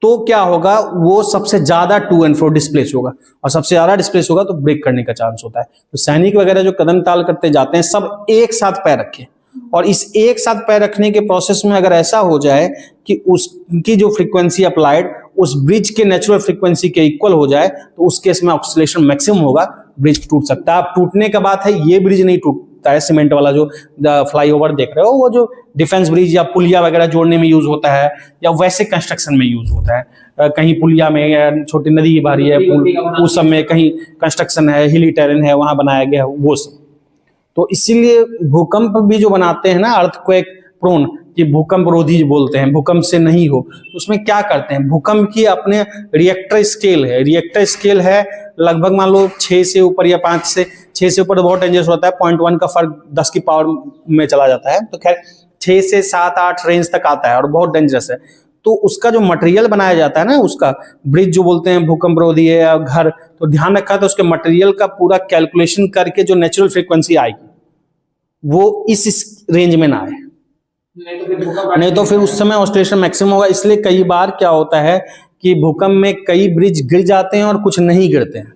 तो क्या होगा, वो सबसे ज्यादा टू एंड फ्रो डिस्प्लेस होगा, और सबसे ज्यादा डिस्प्लेस होगा तो ब्रेक करने का चांस होता है। तो सैनिक वगैरह जो कदम ताल करते जाते हैं सब एक साथ पैर रखें, और इस एक साथ पैर रखने के प्रोसेस में अगर ऐसा हो जाए कि उसकी जो फ्रीक्वेंसी अप्लाइड उस ब्रिज के नेचुरल फ्रीक्वेंसी के इक्वल हो जाए, तो उस केस में ऑक्सीलेशन मैक्सिमम होगा, ब्रिज टूट सकता है। अब टूटने का बात है, ये ब्रिज नहीं टूटता है, सीमेंट वाला जो फ्लाईओवर देख रहे हो, वो जो डिफेंस ब्रिज या पुलिया वगैरह जोड़ने में यूज होता है, या वैसे कंस्ट्रक्शन में यूज होता है। कहीं पुलिया में या छोटी नदी बह रही है, पुल, उस सब में कहीं कंस्ट्रक्शन है, हिली टेरेन है, वहां बनाया गया वो सब। तो इसीलिए भूकंप भी जो बनाते हैं ना, अर्थक्वेक प्रोन, ये भूकंप रोधी बोलते हैं, भूकंप से नहीं हो, उसमें क्या करते हैं, भूकंप की अपने रिएक्टर स्केल है, रिएक्टर स्केल है लगभग मान लो 6 से ऊपर या 5 से 6 से ऊपर बहुत डेंजरस होता है, 0.1 का फर्क 10 की पावर में चला जाता है, तो खैर 6 से 7-8 रेंज तक आता है और बहुत डेंजरस है। तो उसका जो मटेरियल बनाया जाता है ना, उसका ब्रिज जो बोलते हैं भूकंप रोधी है या घर, तो ध्यान रखा था उसके मटेरियल का पूरा कैलकुलेशन करके जो नेचुरल फ्रीक्वेंसी आएगी वो इस रेंज में ना आए, नहीं तो फिर उस समय ऑस्ट्रेशन मैक्सिमम होगा। इसलिए कई बार क्या होता है कि भूकंप में कई ब्रिज गिर जाते हैं और कुछ नहीं गिरते हैं।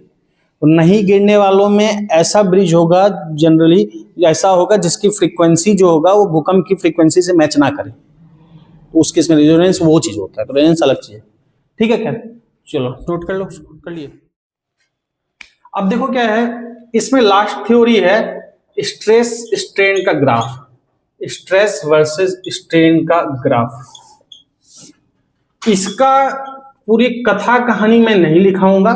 तो नहीं गिरने वालों में ऐसा ब्रिज होगा, जनरली ऐसा होगा जिसकी फ्रीक्वेंसी जो होगा वो भूकंप की फ्रीक्वेंसी से मैच ना करे, तो उस केस में रेजोनेंस वो चीज होता है। तो रेजोनेंस अलग चीज है, ठीक है। क्या, चलो नोट कर लो, कर लिए। अब देखो क्या है इसमें, लास्ट थ्योरी है स्ट्रेस स्ट्रेन का ग्राफ, स्ट्रेस वर्सेस स्ट्रेन का ग्राफ। इसका पूरी कथा कहानी मैं नहीं लिखाऊंगा,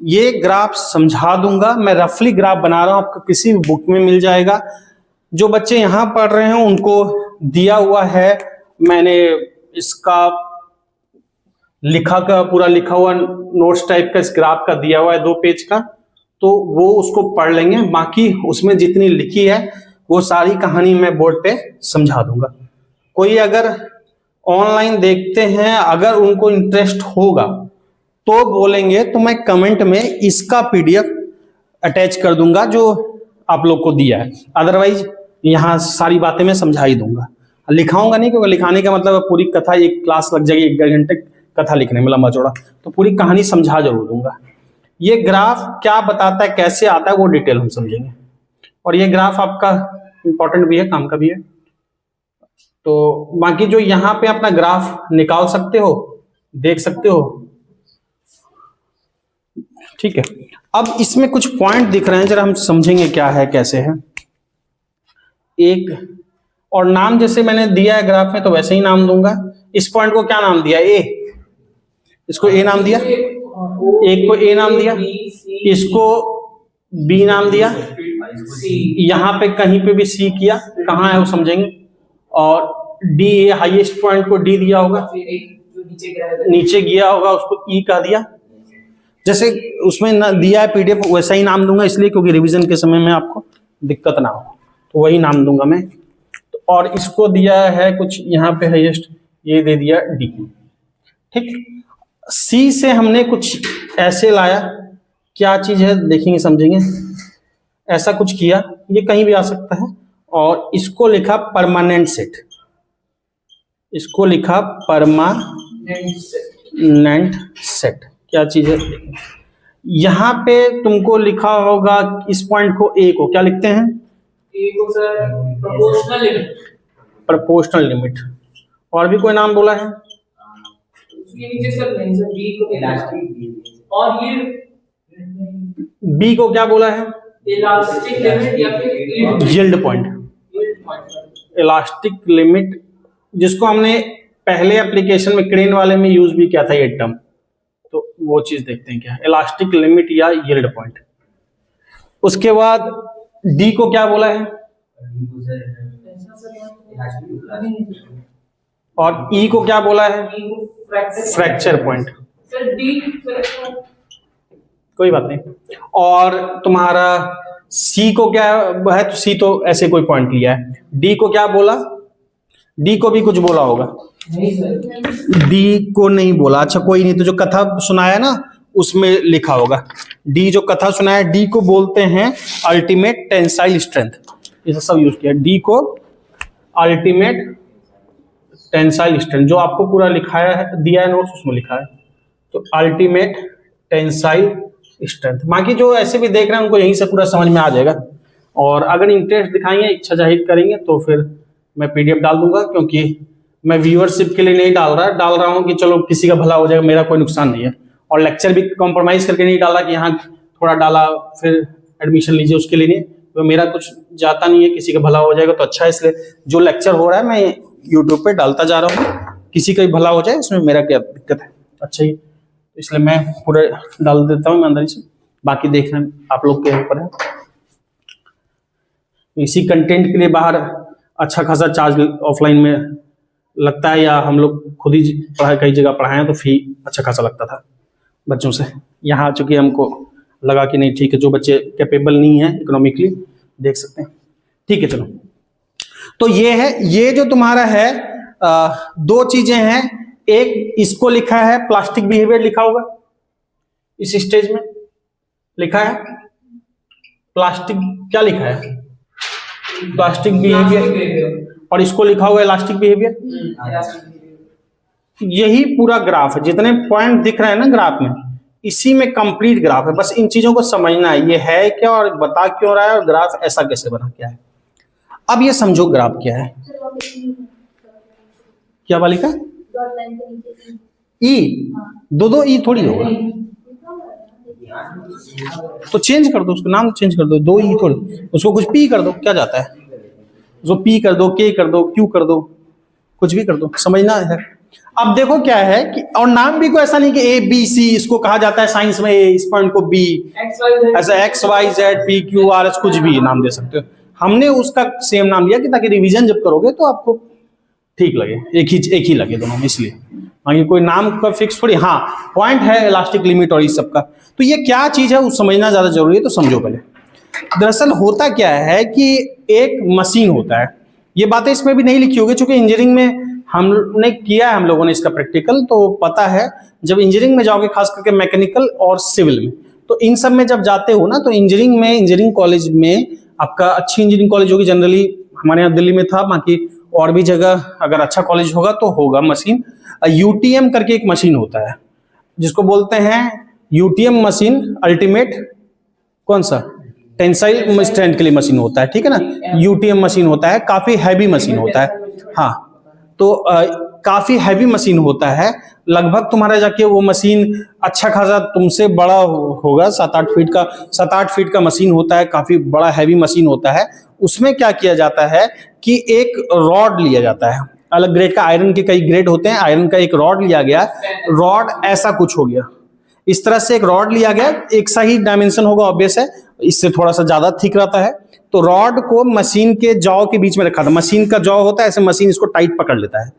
ये ग्राफ समझा दूंगा। मैं रफली ग्राफ बना रहा हूं, आपको किसी भी बुक में मिल जाएगा। जो बच्चे यहां पढ़ रहे हैं उनको दिया हुआ है, मैंने इसका पूरा लिखा हुआ नोट्स टाइप का इस ग्राफ का दिया हुआ है 2 पेज का, तो वो उसको पढ़ लेंगे। बाकी उसमें जितनी लिखी है वो सारी कहानी मैं बोर्ड पे समझा दूंगा। कोई अगर ऑनलाइन देखते हैं, अगर उनको इंटरेस्ट होगा तो बोलेंगे तो मैं कमेंट में इसका पीडीएफ अटैच कर दूंगा जो आप लोग को दिया है। अदरवाइज यहाँ सारी बातें मैं समझा ही दूंगा, लिखाऊंगा नहीं, क्योंकि लिखाने का मतलब पूरी कथा एक क्लास लग जाएगी, 1-1.5 घंटे कथा लिखने में लंबा चौड़ा, तो पूरी कहानी समझा जरूर दूंगा। ये ग्राफ क्या बताता है, कैसे आता है, वो डिटेल हम समझेंगे। और ये ग्राफ आपका इंपॉर्टेंट भी है, काम का भी है। तो बाकी जो यहाँ पे अपना ग्राफ निकाल सकते हो, देख सकते हो, ठीक है। अब इसमें कुछ पॉइंट दिख रहे हैं, जरा हम समझेंगे क्या है कैसे है। एक और नाम जैसे मैंने दिया है ग्राफ में तो वैसे ही नाम दूंगा। इस पॉइंट को क्या नाम दिया, ए, इसको ए नाम दिया, एक को ए नाम दिया, इसको बी नाम दिया, यहां पे कहीं पे भी सी किया, कहां है वो समझेंगे। और डी, हाईएस्ट पॉइंट को डी दिया होगा, नीचे गया होगा उसको ई कह दिया। जैसे उसमें न दिया है पीडीएफ वैसा ही नाम दूंगा, इसलिए क्योंकि रिवीजन के समय में आपको दिक्कत ना हो, तो वही नाम दूंगा मैं। तो और इसको दिया है कुछ यहाँ पे हाईएस्ट, ये दे दिया डी, ठीक। सी से हमने कुछ ऐसे लाया, क्या चीज है देखेंगे समझेंगे। ऐसा कुछ किया, ये कहीं भी आ सकता है, और इसको लिखा परमानेंट सेट, इसको लिखा परमानेंट सेट। क्या चीज है, यहां पे तुमको लिखा होगा इस पॉइंट को, ए को क्या लिखते हैं, ए को sir proportional limit, proportional limit. और भी कोई नाम बोला है, उसके नीचे सर नहीं सर, बी को इलास्टिक, और ये बी को क्या बोला है, इलास्टिक लिमिट या फिर यील्ड पॉइंट। इलास्टिक लिमिट, जिसको हमने पहले एप्लीकेशन में क्रेन वाले में यूज भी किया था ये टर्म, तो वो चीज देखते हैं क्या है, इलास्टिक लिमिट या यील्ड पॉइंट। उसके बाद डी को क्या बोला है, और ई को क्या बोला है, फ्रैक्चर पॉइंट। सर डी कोई बात नहीं। और तुम्हारा सी को क्या है, तो सी तो ऐसे कोई पॉइंट लिया है। डी को क्या बोला, डी को भी कुछ बोला होगा, नहीं सर, डी को नहीं बोला, अच्छा कोई नहीं। तो जो कथा सुनाया ना उसमें लिखा होगा, डी जो कथा सुनाया, डी को बोलते हैं अल्टीमेट टेंसाइल स्ट्रेंथ, ये सब यूज किया। डी को अल्टीमेट टेंसाइल स्ट्रेंथ, जो आपको पूरा लिखाया है, दिया है नोट्स उसमें लिखा है, तो अल्टीमेट टेंसाइल स्ट्रेंथ। बाकी जो ऐसे भी देख रहे हैं उनको यहीं से पूरा समझ में आ जाएगा। और अगर इंटरेस्ट दिखाएंगे, इच्छा जाहिर करेंगे, तो फिर मैं पीडीएफ डाल दूंगा, क्योंकि मैं व्यूअरशिप के लिए नहीं डाल रहा हूँ कि चलो किसी का भला हो जाएगा, मेरा कोई नुकसान नहीं है। और लेक्चर भी कॉम्प्रोमाइज करके नहीं डाला कि यहाँ थोड़ा डाला फिर एडमिशन लीजिए, उसके लिए नहीं। तो मेरा कुछ जाता नहीं है, किसी का भला हो जाएगा तो अच्छा है। इसलिए जो लेक्चर हो रहा है मैं यूट्यूब पे डालता जा रहा हूँ, किसी का भी भला हो जाए, इसमें मेरा क्या दिक्कत है, अच्छा ही। इसलिए मैं पूरा डाल देता हूँ ईमानदारी से, बाकी देखना आप लोग के ऊपर है। इसी कंटेंट के लिए बाहर अच्छा खासा चार्ज ऑफलाइन में लगता है, या हम लोग खुद ही पढ़ाई कई जगह पढ़ाए तो फी अच्छा खासा लगता था बच्चों से। यहाँ चूंकि हमको लगा कि नहीं ठीक है, जो बच्चे कैपेबल नहीं है इकोनॉमिकली देख सकते हैं, ठीक है। चलो, तो ये है, ये जो तुम्हारा है 2 चीजें हैं। एक इसको लिखा है प्लास्टिक बिहेवियर, लिखा होगा इस स्टेज में लिखा है प्लास्टिक, क्या लिखा है, प्लास्टिक बिहेवियर। और इसको लिखा हुआ इलास्टिक बिहेवियर। यही पूरा ग्राफ है, जितने पॉइंट दिख रहे हैं ना ग्राफ में, इसी में कंप्लीट ग्राफ है। बस इन चीजों को समझना है, ये है क्या और बता क्यों रहा है और ग्राफ ऐसा कैसे बना क्या है। अब ये समझो ग्राफ क्या है। क्या बालिका? ई, दो ई थोड़ी होगा, तो चेंज कर दो उसका नाम, चेंज कर दो, दो ई थोड़ी, उसको कुछ पी कर दो, क्या जाता है, उसको पी कर दो, के कर दो, क्यू कर दो, कुछ भी कर दो, समझना है। अब देखो क्या है कि, और नाम भी कोई ऐसा नहीं कि ए बी सी, इसको कहा जाता है साइंस में ए, इस पॉइंट को बी, ऐसा X Y Z P Q R S कुछ भी नाम दे सकते हो। हमने उसका सेम नाम दिया कि ताकि रिवीजन जब करोगे तो आपको ठीक लगे, एक ही लगे दोनों में, इसलिए बाकी कोई नाम का फिक्स थोड़ी। हाँ, पॉइंट है इलास्टिक लिमिट और इस सब का। तो ये क्या चीज है वो समझना ज्यादा जरूरी है, तो समझो पहले। दरअसल होता क्या है कि एक मशीन होता है, ये बातें इसमें भी नहीं लिखी होगी क्योंकि इंजीनियरिंग में हमने किया है, हम लोगों ने इसका प्रैक्टिकल, तो पता है। जब इंजीनियरिंग में जाओगे, खास करके मैकेनिकल और सिविल में, तो इन सब में जब जाते हो ना, तो इंजीनियरिंग में, इंजीनियरिंग कॉलेज में आपका अच्छी इंजीनियरिंग कॉलेज होगी, जनरली हमारे यहाँ दिल्ली में था, बाकी और भी जगह अगर अच्छा कॉलेज होगा तो होगा मशीन। यूटीएम करके एक मशीन होता है जिसको बोलते हैं यूटीएम मशीन, अल्टीमेट कौन सा, टेंसाइल स्ट्रेंथ के लिए मशीन होता है, ठीक है ना। यूटीएम मशीन होता है, काफी हैवी मशीन होता है। हाँ, तो काफी हैवी मशीन होता है, लगभग तुम्हारा जाके वो मशीन अच्छा खासा तुमसे बड़ा होगा, 7-8 फीट का मशीन होता है, काफी बड़ा हैवी मशीन होता है। उसमें क्या किया जाता है कि एक रॉड लिया जाता है, अलग ग्रेड का, आयरन के कई ग्रेड होते हैं, आयरन का एक रॉड लिया गया, रॉड ऐसा कुछ हो गया, इस तरह से एक रॉड लिया गया, एक सा ही डायमेंशन होगा, ऑब्वियस है, इससे थोड़ा सा ज्यादा थिक रहता है। तो रॉड को मशीन के जॉ के बीच में रखा था, मशीन का जॉ होता है ऐसे, मशीन इसको टाइट पकड़ लेता है,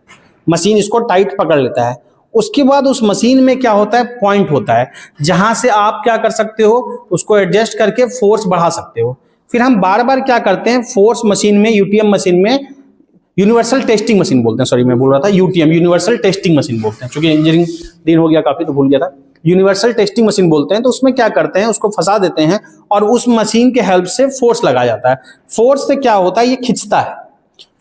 मशीन इसको टाइट पकड़ लेता है। उसके बाद उस मशीन में क्या होता है, पॉइंट होता है, जहां से आप क्या कर सकते हो, उसको एडजस्ट करके फोर्स बढ़ा सकते हो। फिर हम बार बार क्या करते हैं, फोर्स मशीन में, यूटीएम मशीन में, यूनिवर्सल टेस्टिंग मशीन बोलते हैं, सॉरी मैं बोल रहा था यूटीएम, यूनिवर्सल टेस्टिंग मशीन बोलते हैं, क्योंकि इंजीनियरिंग दिन हो गया काफी तो भूल गया था। यूनिवर्सल टेस्टिंग मशीन बोलते हैं। तो उसमें क्या करते हैं, उसको फंसा देते हैं और उस मशीन के हेल्प से फोर्स लगाया जाता है। फोर्स से क्या होता है, ये खींचता है,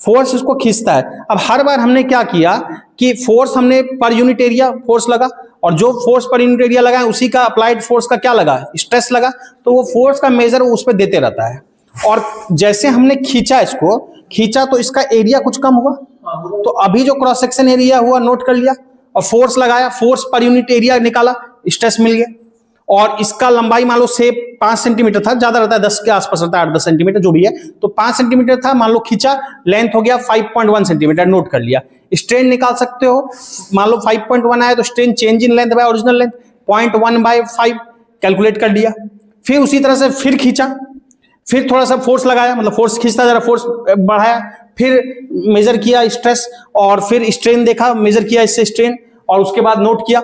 फोर्स इसको खींचता है। अब हर बार हमने क्या किया कि फोर्स हमने पर यूनिट एरिया फोर्स लगा, और जो फोर्स पर यूनिट एरिया लगा उसी का अप्लाइड फोर्स का क्या लगा, स्ट्रेस लगा, तो वो फोर्स का मेजर उस पर देते रहता है। और जैसे हमने खींचा, इसको खींचा तो इसका एरिया कुछ कम हुआ, तो अभी जो क्रॉस सेक्शन एरिया हुआ नोट कर लिया, और फोर्स लगाया, फोर्स पर यूनिट एरिया निकाला, स्ट्रेस मिल गया। और इसका लंबाई मान लो से 5 सेंटीमीटर था, ज्यादा रहता है 10 के आसपास रहता है, 8-10 सेंटीमीटर जो भी है, तो 5 सेंटीमीटर था, मान लो खींचा, लेंथ हो गया 5.1 सेंटीमीटर, नोट कर लिया। स्ट्रेन निकाल सकते हो, मान लो 5.1 आया तो strain change in length bye original length 0.1/5 calculate कर लिया। फिर उसी तरह से फिर खींचा, फिर थोड़ा सा फोर्स लगाया, मतलब फोर्स खींचता जरा फोर्स बढ़ाया, फिर मेजर किया स्ट्रेस, और फिर स्ट्रेन देखा, मेजर किया इससे स्ट्रेन, और उसके बाद नोट किया।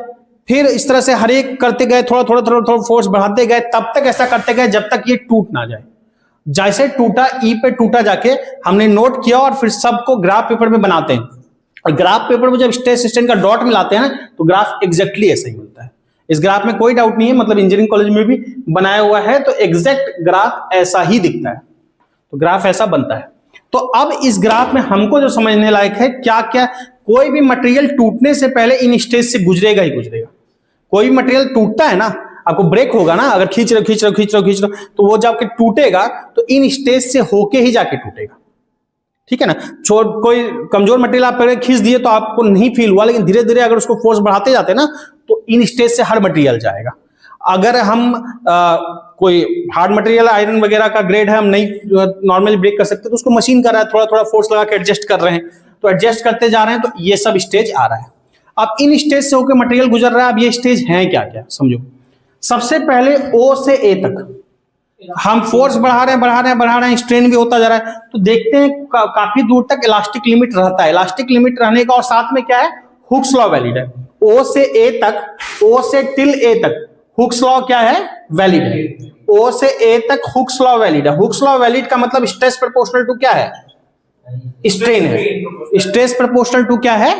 फिर इस तरह से हर एक करते गए, थोड़ा थोड़ा फोर्स बढ़ाते गए, तब तक ऐसा करते गए जब तक ये टूट ना जाए। जैसे टूटा, ई पे टूटा जाके हमने नोट किया, और फिर सबको ग्राफ पेपर में बनाते हैं। और ग्राफ पेपर में जब स्ट्रेस स्ट्रेन का डॉट मिलाते हैं ना, तो ग्राफ एग्जैक्टली ऐसा ही मिलता है। इस ग्राफ में कोई डाउट नहीं है, मतलब इंजीनियरिंग कॉलेज में भी बनाया हुआ है, तो एग्जैक्ट ग्राफ ऐसा ही दिखता है, तो ग्राफ ऐसा बनता है। तो अब इस ग्राफ में हमको जो समझने लायक है, क्या क्या, कोई भी मटेरियल टूटने से पहले इन स्टेज से गुजरेगा ही गुजरेगा। कोई भी मटेरियल टूटता है ना, आपको ब्रेक होगा ना, अगर खींच रहे तो वो जाके टूटेगा तो इन स्टेज से होके ही जाके टूटेगा, ठीक है ना। कोई कमजोर मटेरियल आप पहले खींच दिए तो आपको नहीं फील हुआ, लेकिन धीरे धीरे अगर उसको फोर्स बढ़ाते जाते ना, तो इन स्टेज से हर मटेरियल जाएगा। अगर हम कोई हार्ड मटेरियल, आयरन वगैरह का ग्रेड है, हम नहीं नॉर्मली ब्रेक कर सकते, तो उसको मशीन कर रहा है, थोड़ा थोड़ा फोर्स लगा के एडजस्ट कर रहे हैं, तो एडजस्ट करते जा रहे हैं, तो ये सब स्टेज आ रहा है। अब इन स्टेज से होकर मटेरियल गुजर रहा है। अब ये स्टेज हैं क्या क्या, समझो। सबसे पहले ओ से ए तक हम फोर्स बढ़ा रहे हैं, स्ट्रेन भी होता जा रहा है, तो देखते हैं काफी दूर तक इलास्टिक लिमिट रहता है। इलास्टिक लिमिट रहने का और साथ में क्या है, हुक्स लॉ वैलिड है। ओ से ए तक, ओ से टिल ए तक हुक्स लॉ क्या है, वैलिड है। ओ से ए तक हुक्स लॉ वैलिड है। हुक्स लॉ वैलिड का मतलब स्ट्रेस प्रोपोर्शनल टू क्या है, स्ट्रेन है। स्ट्रेस प्रोपोर्शनल टू क्या है,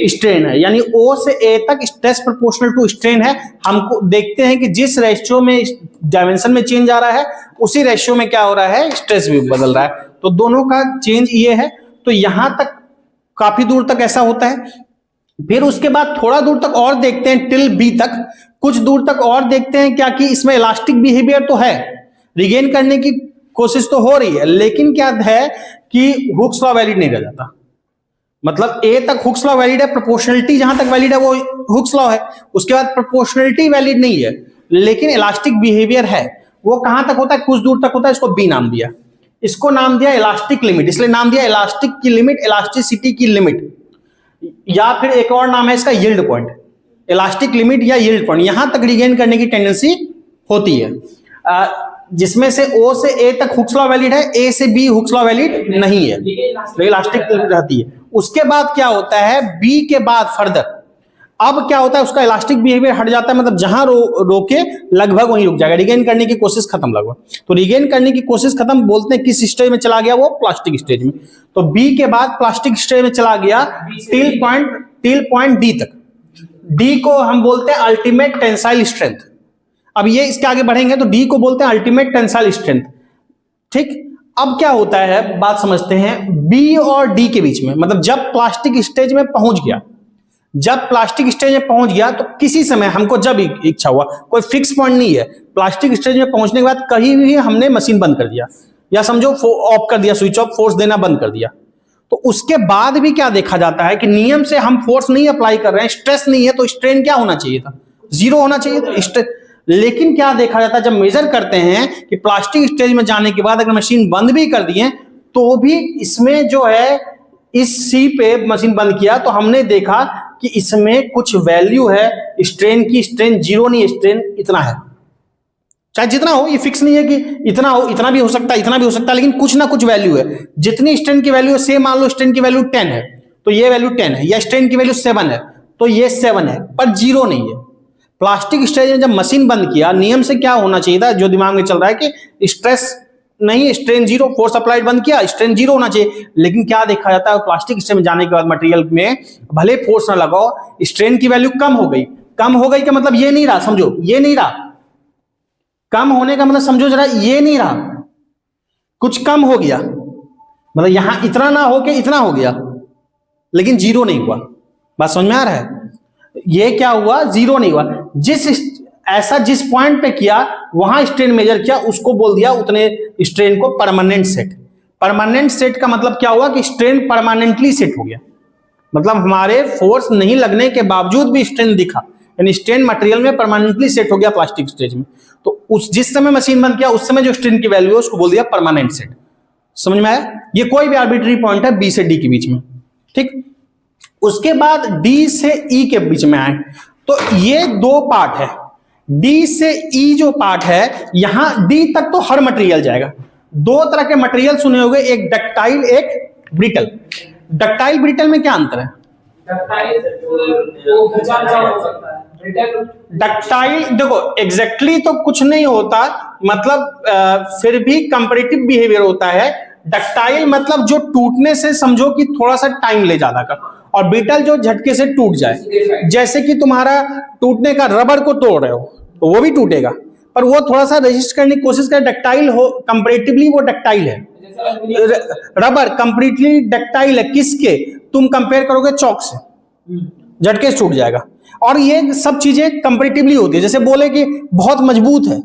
स्ट्रेन है। यानी ओ से ए तक स्ट्रेस प्रोपोर्शनल टू स्ट्रेन है। हमको देखते हैं कि जिस रेशियो में डायमेंशन में चेंज आ रहा है, उसी रेशियो में क्या हो रहा है, स्ट्रेस भी बदल रहा है। तो दोनों का चेंज ये है। तो यहां तक काफी दूर तक ऐसा होता है। फिर उसके बाद थोड़ा दूर तक और देखते हैं टिल बी तक, कुछ दूर तक और देखते हैं क्या कि इसमें इलास्टिक बिहेवियर तो है, रिगेन करने की कोशिश तो हो रही है, लेकिन क्या है कि हुक्स लॉ वैलिड नहीं रह जाता। मतलब ए तक हुक्स लॉ वैलिड है, प्रोपोर्शनलिटी जहां तक वैलिड है वो हुक्स लॉ है, उसके बाद प्रोपोर्शनलिटी वैलिड नहीं है लेकिन इलास्टिक बिहेवियर है। वो कहां तक होता है? कुछ दूर तक होता है। इसको बी नाम दिया, इसको नाम दिया इलास्टिक लिमिट, इसलिए नाम दिया इलास्टिक की लिमिट, इलास्टिसिटी की लिमिट, या फिर एक और नाम है इसका यील्ड पॉइंट, इलास्टिक लिमिट या यील्ड पॉइंट। यहां तक रिगेन करने की टेंडेंसी होती है, जिसमें से ओ से ए तक हुक्स लॉ वैलिड है, ए से बी हुक्स लॉ वैलिड नहीं है, इलास्टिक रहती है। उसके बाद क्या होता है, बी के बाद फर्दर अब क्या होता है, उसका इलास्टिक बिहेवियर हट जाता है, मतलब जहां रोके लगभग वहीं रुक जाएगा, रिगेन करने की कोशिश खत्म लगभग। तो रिगेन करने की कोशिश खत्म बोलते हैं किस स्टेज में चला गया, वो प्लास्टिक स्टेज में। तो बी के बाद प्लास्टिक स्टेज में चला गया टिल पॉइंट डी तक। डी को हम बोलते हैं अल्टीमेट टेंसाइल स्ट्रेंथ। अब ये इसके आगे बढ़ेंगे तो डी को बोलते हैं अल्टीमेट टेंसाइल स्ट्रेंथ। ठीक, अब क्या होता है बात समझते हैं, बी और डी के बीच में, मतलब जब प्लास्टिक स्टेज में पहुंच गया, जब प्लास्टिक स्टेज में पहुंच गया तो किसी समय हमको जब इच्छा हुआ, कोई फिक्स पॉइंट नहीं है, प्लास्टिक स्टेज में पहुंचने के बाद कहीं भी हमने मशीन बंद कर दिया या समझो ऑफ कर दिया, स्विच ऑफ, फोर्स देना बंद कर दिया, तो उसके बाद भी क्या देखा जाता है कि नियम से हम फोर्स नहीं अप्लाई कर रहे हैं, स्ट्रेस नहीं है, तो स्ट्रेन क्या होना चाहिए था, जीरो होना चाहिए था स्ट्रेस। लेकिन क्या देखा जाता है, जब मेजर करते हैं कि प्लास्टिक स्टेज में जाने के बाद अगर मशीन बंद भी कर दिए तो भी इसमें जो है इस सी पे मशीन बंद किया तो हमने देखा कि इसमें कुछ वैल्यू है स्ट्रेन की, स्ट्रेन जीरो नहीं, स्ट्रेन इतना है, चाहे जितना हो, ये फिक्स नहीं है कि इतना हो, इतना भी हो सकता है, इतना भी हो सकता है, लेकिन कुछ ना कुछ वैल्यू है। जितनी स्ट्रेन की वैल्यू है, से मान लो स्ट्रेन की वैल्यू 10 है तो ये वैल्यू 10 है, या स्ट्रेन की वैल्यू 7 है तो ये 7 है, पर जीरो नहीं है। प्लास्टिक स्टेज में जब मशीन बंद किया, नियम से क्या होना चाहिए था, जो दिमाग में चल रहा है कि स्ट्रेस नहीं, स्ट्रेन जीरो, फोर्स अप्लाइड बंद किया, स्ट्रेन जीरो होना चाहिए। लेकिन क्या देखा जाता है, प्लास्टिक स्टेज में जाने के बाद मटेरियल में भले फोर्स ना लगाओ, स्ट्रेन की वैल्यू कम हो गई। कम हो गई का मतलब ये नहीं रहा, समझो ये नहीं रहा, कम होने का मतलब समझो जरा, ये नहीं रहा, कुछ कम हो गया, मतलब यहां इतना ना हो के इतना हो गया, लेकिन जीरो नहीं हुआ। बात समझ में आ रहा है? ये क्या हुआ, जीरो नहीं हुआ। जिस पॉइंट पे किया वहां स्ट्रेन मेजर किया, उसको बोल दिया उतने स्ट्रेन को परमानेंट सेट। परमानेंट सेट का मतलब क्या हुआ कि स्ट्रेन परमानेंटली सेट हो गया, मतलब हमारे फोर्स नहीं लगने के बावजूद भी स्ट्रेन दिखा, यानी स्ट्रेन मटेरियल में परमानेंटली सेट हो गया प्लास्टिक स्टेज में। तो जिस समय मशीन बंद किया उस समय जो स्ट्रेन की वैल्यू है उसको बोल दिया परमानेंट सेट। समझ में आया? ये कोई भी आर्बिट्री पॉइंट है बी से डी के बीच में। ठीक, उसके बाद डी से ई के बीच में आए तो ये दो पार्ट है, डी से ई जो पार्ट है, यहां डी तक तो हर मटेरियल जाएगा। दो तरह के मटेरियल सुने होंगे, एक डक्टाइल, एक ब्रिटल। डक्टाइल ब्रिटल में क्या अंतर है? डक्टाइल देखो एग्जैक्टली तो कुछ नहीं होता, मतलब फिर भी कंपैरेटिव बिहेवियर होता है। डक्टाइल मतलब जो टूटने से समझो कि थोड़ा सा टाइम ले ज्यादा का, और ब्रिटल जो झटके से टूट जाए, जैसे कि तुम्हारा टूटने का रबर को तोड़ रहे हो तो वो भी टूटेगा, पर वो थोड़ा सा रेजिस्ट करने की कोशिश करे, डक्टाइल हो, कंपैरेटिवली वो डक्टाइल है। रबर कंप्लीटली डक्टाइल है, किसके? तुम कंपेयर करोगे चौक से, झटके से टूट जाएगा। और ये सब चीजें कंपैरेटिवली होती है, जैसे बोले कि बहुत मजबूत है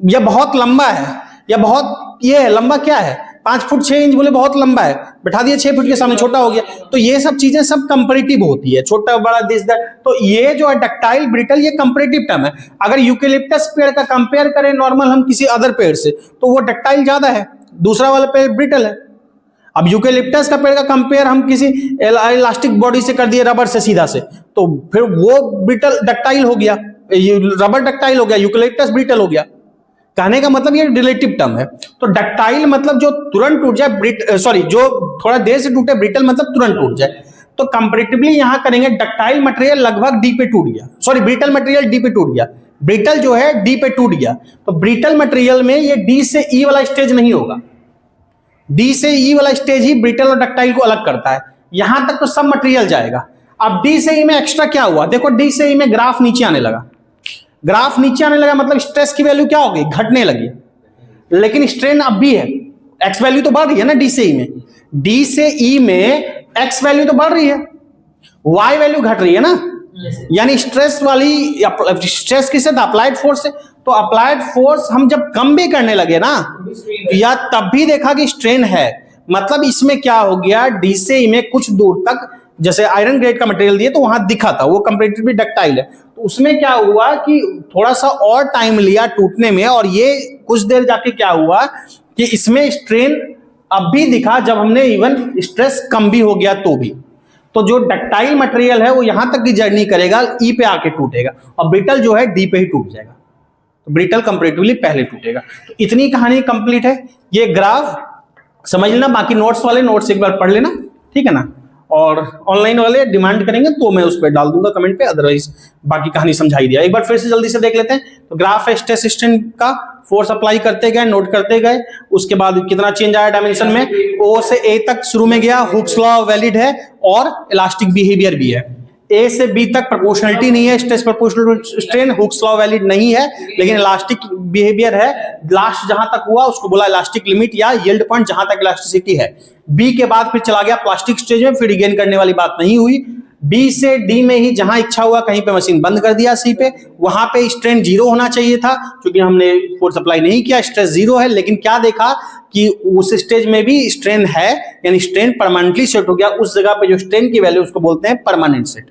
या बहुत लंबा है, या बहुत ये है, लंबा क्या है 5 फुट 6 इंच, बोले बहुत लंबा है, बैठा दिया 6 फुट के सामने छोटा हो गया। तो ये सब चीजें सब कंपैरेटिव होती है, छोटा बड़ा दिस दैट। तो ये जो है डक्टाइल ब्रिटल, ये कंपैरेटिव टर्म है। अगर यूकेलिप्टस पेड़ का कंपेयर करें नॉर्मल हम किसी अदर पेड़ से, तो वो डक्टाइल ज्यादा है, दूसरा वाला पेड़ ब्रिटल है। अब यूकेलिप्टस का पेड़ का कंपेयर हम किसी इलास्टिक बॉडी से कर दिए, रबर से सीधा से, तो फिर वो ब्रिटल डक्टाइल हो गया, रबर डक्टाइल हो गया, यूकेलिप्टस ब्रिटल हो गया। कहने का मतलब ये रिलेटिव टर्म है। तो डक्टाइल मतलब जो तुरंत टूट जाए, जो थोड़ा देर से टूटे, ब्रिटल मतलब तुरंत टूट जाए। तो कंपैरेटिवली यहां करेंगे, डक्टाइल मटेरियल लगभग डी पे टूट गया, ब्रिटल मटेरियल डी पे टूट गया, ब्रिटल जो है डी पे टूट गया। तो ब्रिटल मटेरियल में ये डी से ई वाला स्टेज नहीं होगा, डी से ई वाला स्टेज ही ब्रिटल और डक्टाइल को अलग करता है। यहां तक तो सब मटेरियल जाएगा। अब डी से ई में एक्स्ट्रा क्या हुआ, देखो डी से ई में ग्राफ नीचे आने लगा, ग्राफ नीचे आने लगा मतलब स्ट्रेस की वैल्यू क्या हो गई, घटने लगी, लेकिन स्ट्रेन अब भी है, एक्स वैल्यू तो बढ़ रही है ना डी से ई में, डी से ई में एक्स वैल्यू तो बढ़ रही है, वाई वैल्यू घट रही है ना, यानी स्ट्रेस वाली, स्ट्रेस किससे था, अप्लाइड फोर्स से। तो अप्लाइड फोर्स हम जब कम भी करने लगे ना, या तब भी देखा कि स्ट्रेन है, मतलब इसमें क्या हो गया, डी से ई में कुछ दूर तक जैसे आयरन ग्रेड का मटेरियल दिए तो वहां दिखा था, वो कंपैरेटिवली डक्टाइल है, तो उसमें क्या हुआ कि थोड़ा सा और टाइम लिया टूटने में, और ये कुछ देर जाके क्या हुआ कि इसमें स्ट्रेन अब भी दिखा जब हमने इवन स्ट्रेस कम भी हो गया तो भी। तो जो डक्टाइल मटेरियल है वो यहां तक की जर्नी करेगा, ई पे आके टूटेगा, और ब्रिटल जो है डी पे ही टूट जाएगा, तो ब्रिटल कंपैरेटिवली पहले टूटेगा। तो इतनी कहानी कंप्लीट है, ये ग्राफ समझ लेना, बाकी नोट्स वाले नोट्स एक बार पढ़ लेना, ठीक है ना, और ऑनलाइन वाले डिमांड करेंगे तो मैं उस पर डाल दूंगा कमेंट पे, अदरवाइज बाकी कहानी समझाई दिया। एक बार फिर से जल्दी से देख लेते हैं। तो ग्राफ है स्ट्रेस स्ट्रेन का, फोर्स अप्लाई करते गए, नोट करते गए, उसके बाद कितना चेंज आया डायमेंशन में, ओ से ए तक शुरू में गया, हुक्स लॉ वैलिड है और इलास्टिक बिहेवियर भी है। ए से बी तक प्रोपोर्शनलिटी नहीं है, stress proportional strain, Hooke's law valid नहीं है, लेकिन इलास्टिक बिहेवियर है। लास्ट जहां तक हुआ उसको बोला इलास्टिक लिमिट या यील्ड पॉइंट, जहां तक इलास्टिसिटी है। बी के बाद फिर चला गया प्लास्टिक स्टेज में, फिर रिगेन करने वाली बात नहीं हुई। बी से डी में ही जहां इच्छा हुआ कहीं पे मशीन बंद कर दिया, सी पे, वहां पे स्ट्रेन जीरो होना चाहिए था, क्योंकि हमने फोर्स अप्लाई नहीं किया, स्ट्रेस जीरो है, लेकिन क्या देखा कि उस स्टेज में भी स्ट्रेन है, यानी स्ट्रेन परमानेंटली सेट हो गया, उस जगह पे जो स्ट्रेन की वैल्यू उसको बोलते हैं परमानेंट सेट।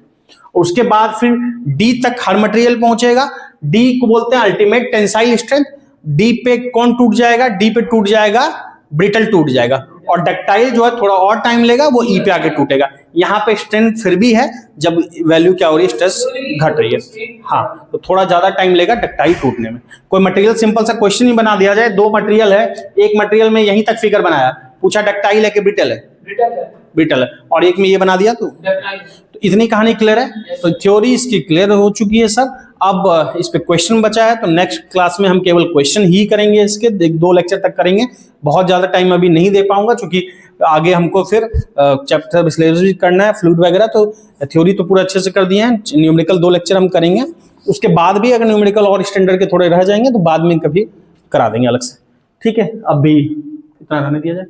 उसके बाद फिर डी तक हर मटेरियल पहुंचेगा, डी को बोलते हैं अल्टीमेट टेंसाइल स्ट्रेंथ, डी पे कौन टूट जाएगा, डी पे टूट जाएगा, ब्रिटल टूट जाएगा, और डक्टाइल जो है थोड़ा और टाइम लेगा, वो ई पे आके टूटेगा। यहाँ पे स्ट्रेंथ फिर भी है जब वैल्यू क्या हो रही है, स्ट्रेस घट रही है, हाँ, तो थोड़ा ज्यादा टाइम लेगा डक्टाइल टूटने में। कोई मटेरियल सिंपल सा क्वेश्चन ही बना दिया जाए, दो मटेरियल है, एक मटेरियल में यहीं तक फिगर बनाया, पूछा डक्टाइल है कि ब्रिटल है, ब्रिटल है, और एक में ये बना दिया, तो इतनी कहानी क्लियर है। तो थ्योरी इसकी क्लियर हो चुकी है सब। अब इस पे क्वेश्चन बचा है, तो नेक्स्ट क्लास में हम केवल क्वेश्थन ही करेंगे, इसके 2 लेक्चर तक करेंगे, बहुत ज्यादा टाइम अभी नहीं दे पाऊंगा, क्योंकि आगे हमको फिर चैप्टर सिलेबस भी करना है, फ्लूइड वगैरह, तो थ्योरी तो पूरा अच्छे से कर दिए हैं, न्यूमेरिकल 2 लेक्चर हम करेंगे, उसके बाद भी अगर न्यूमेरिकल और स्टैंडर्ड के थोड़े रह जाएंगे तो बाद में कभी करा देंगे अलग से, ठीक है। अब भी इतना रहने दिया जाए।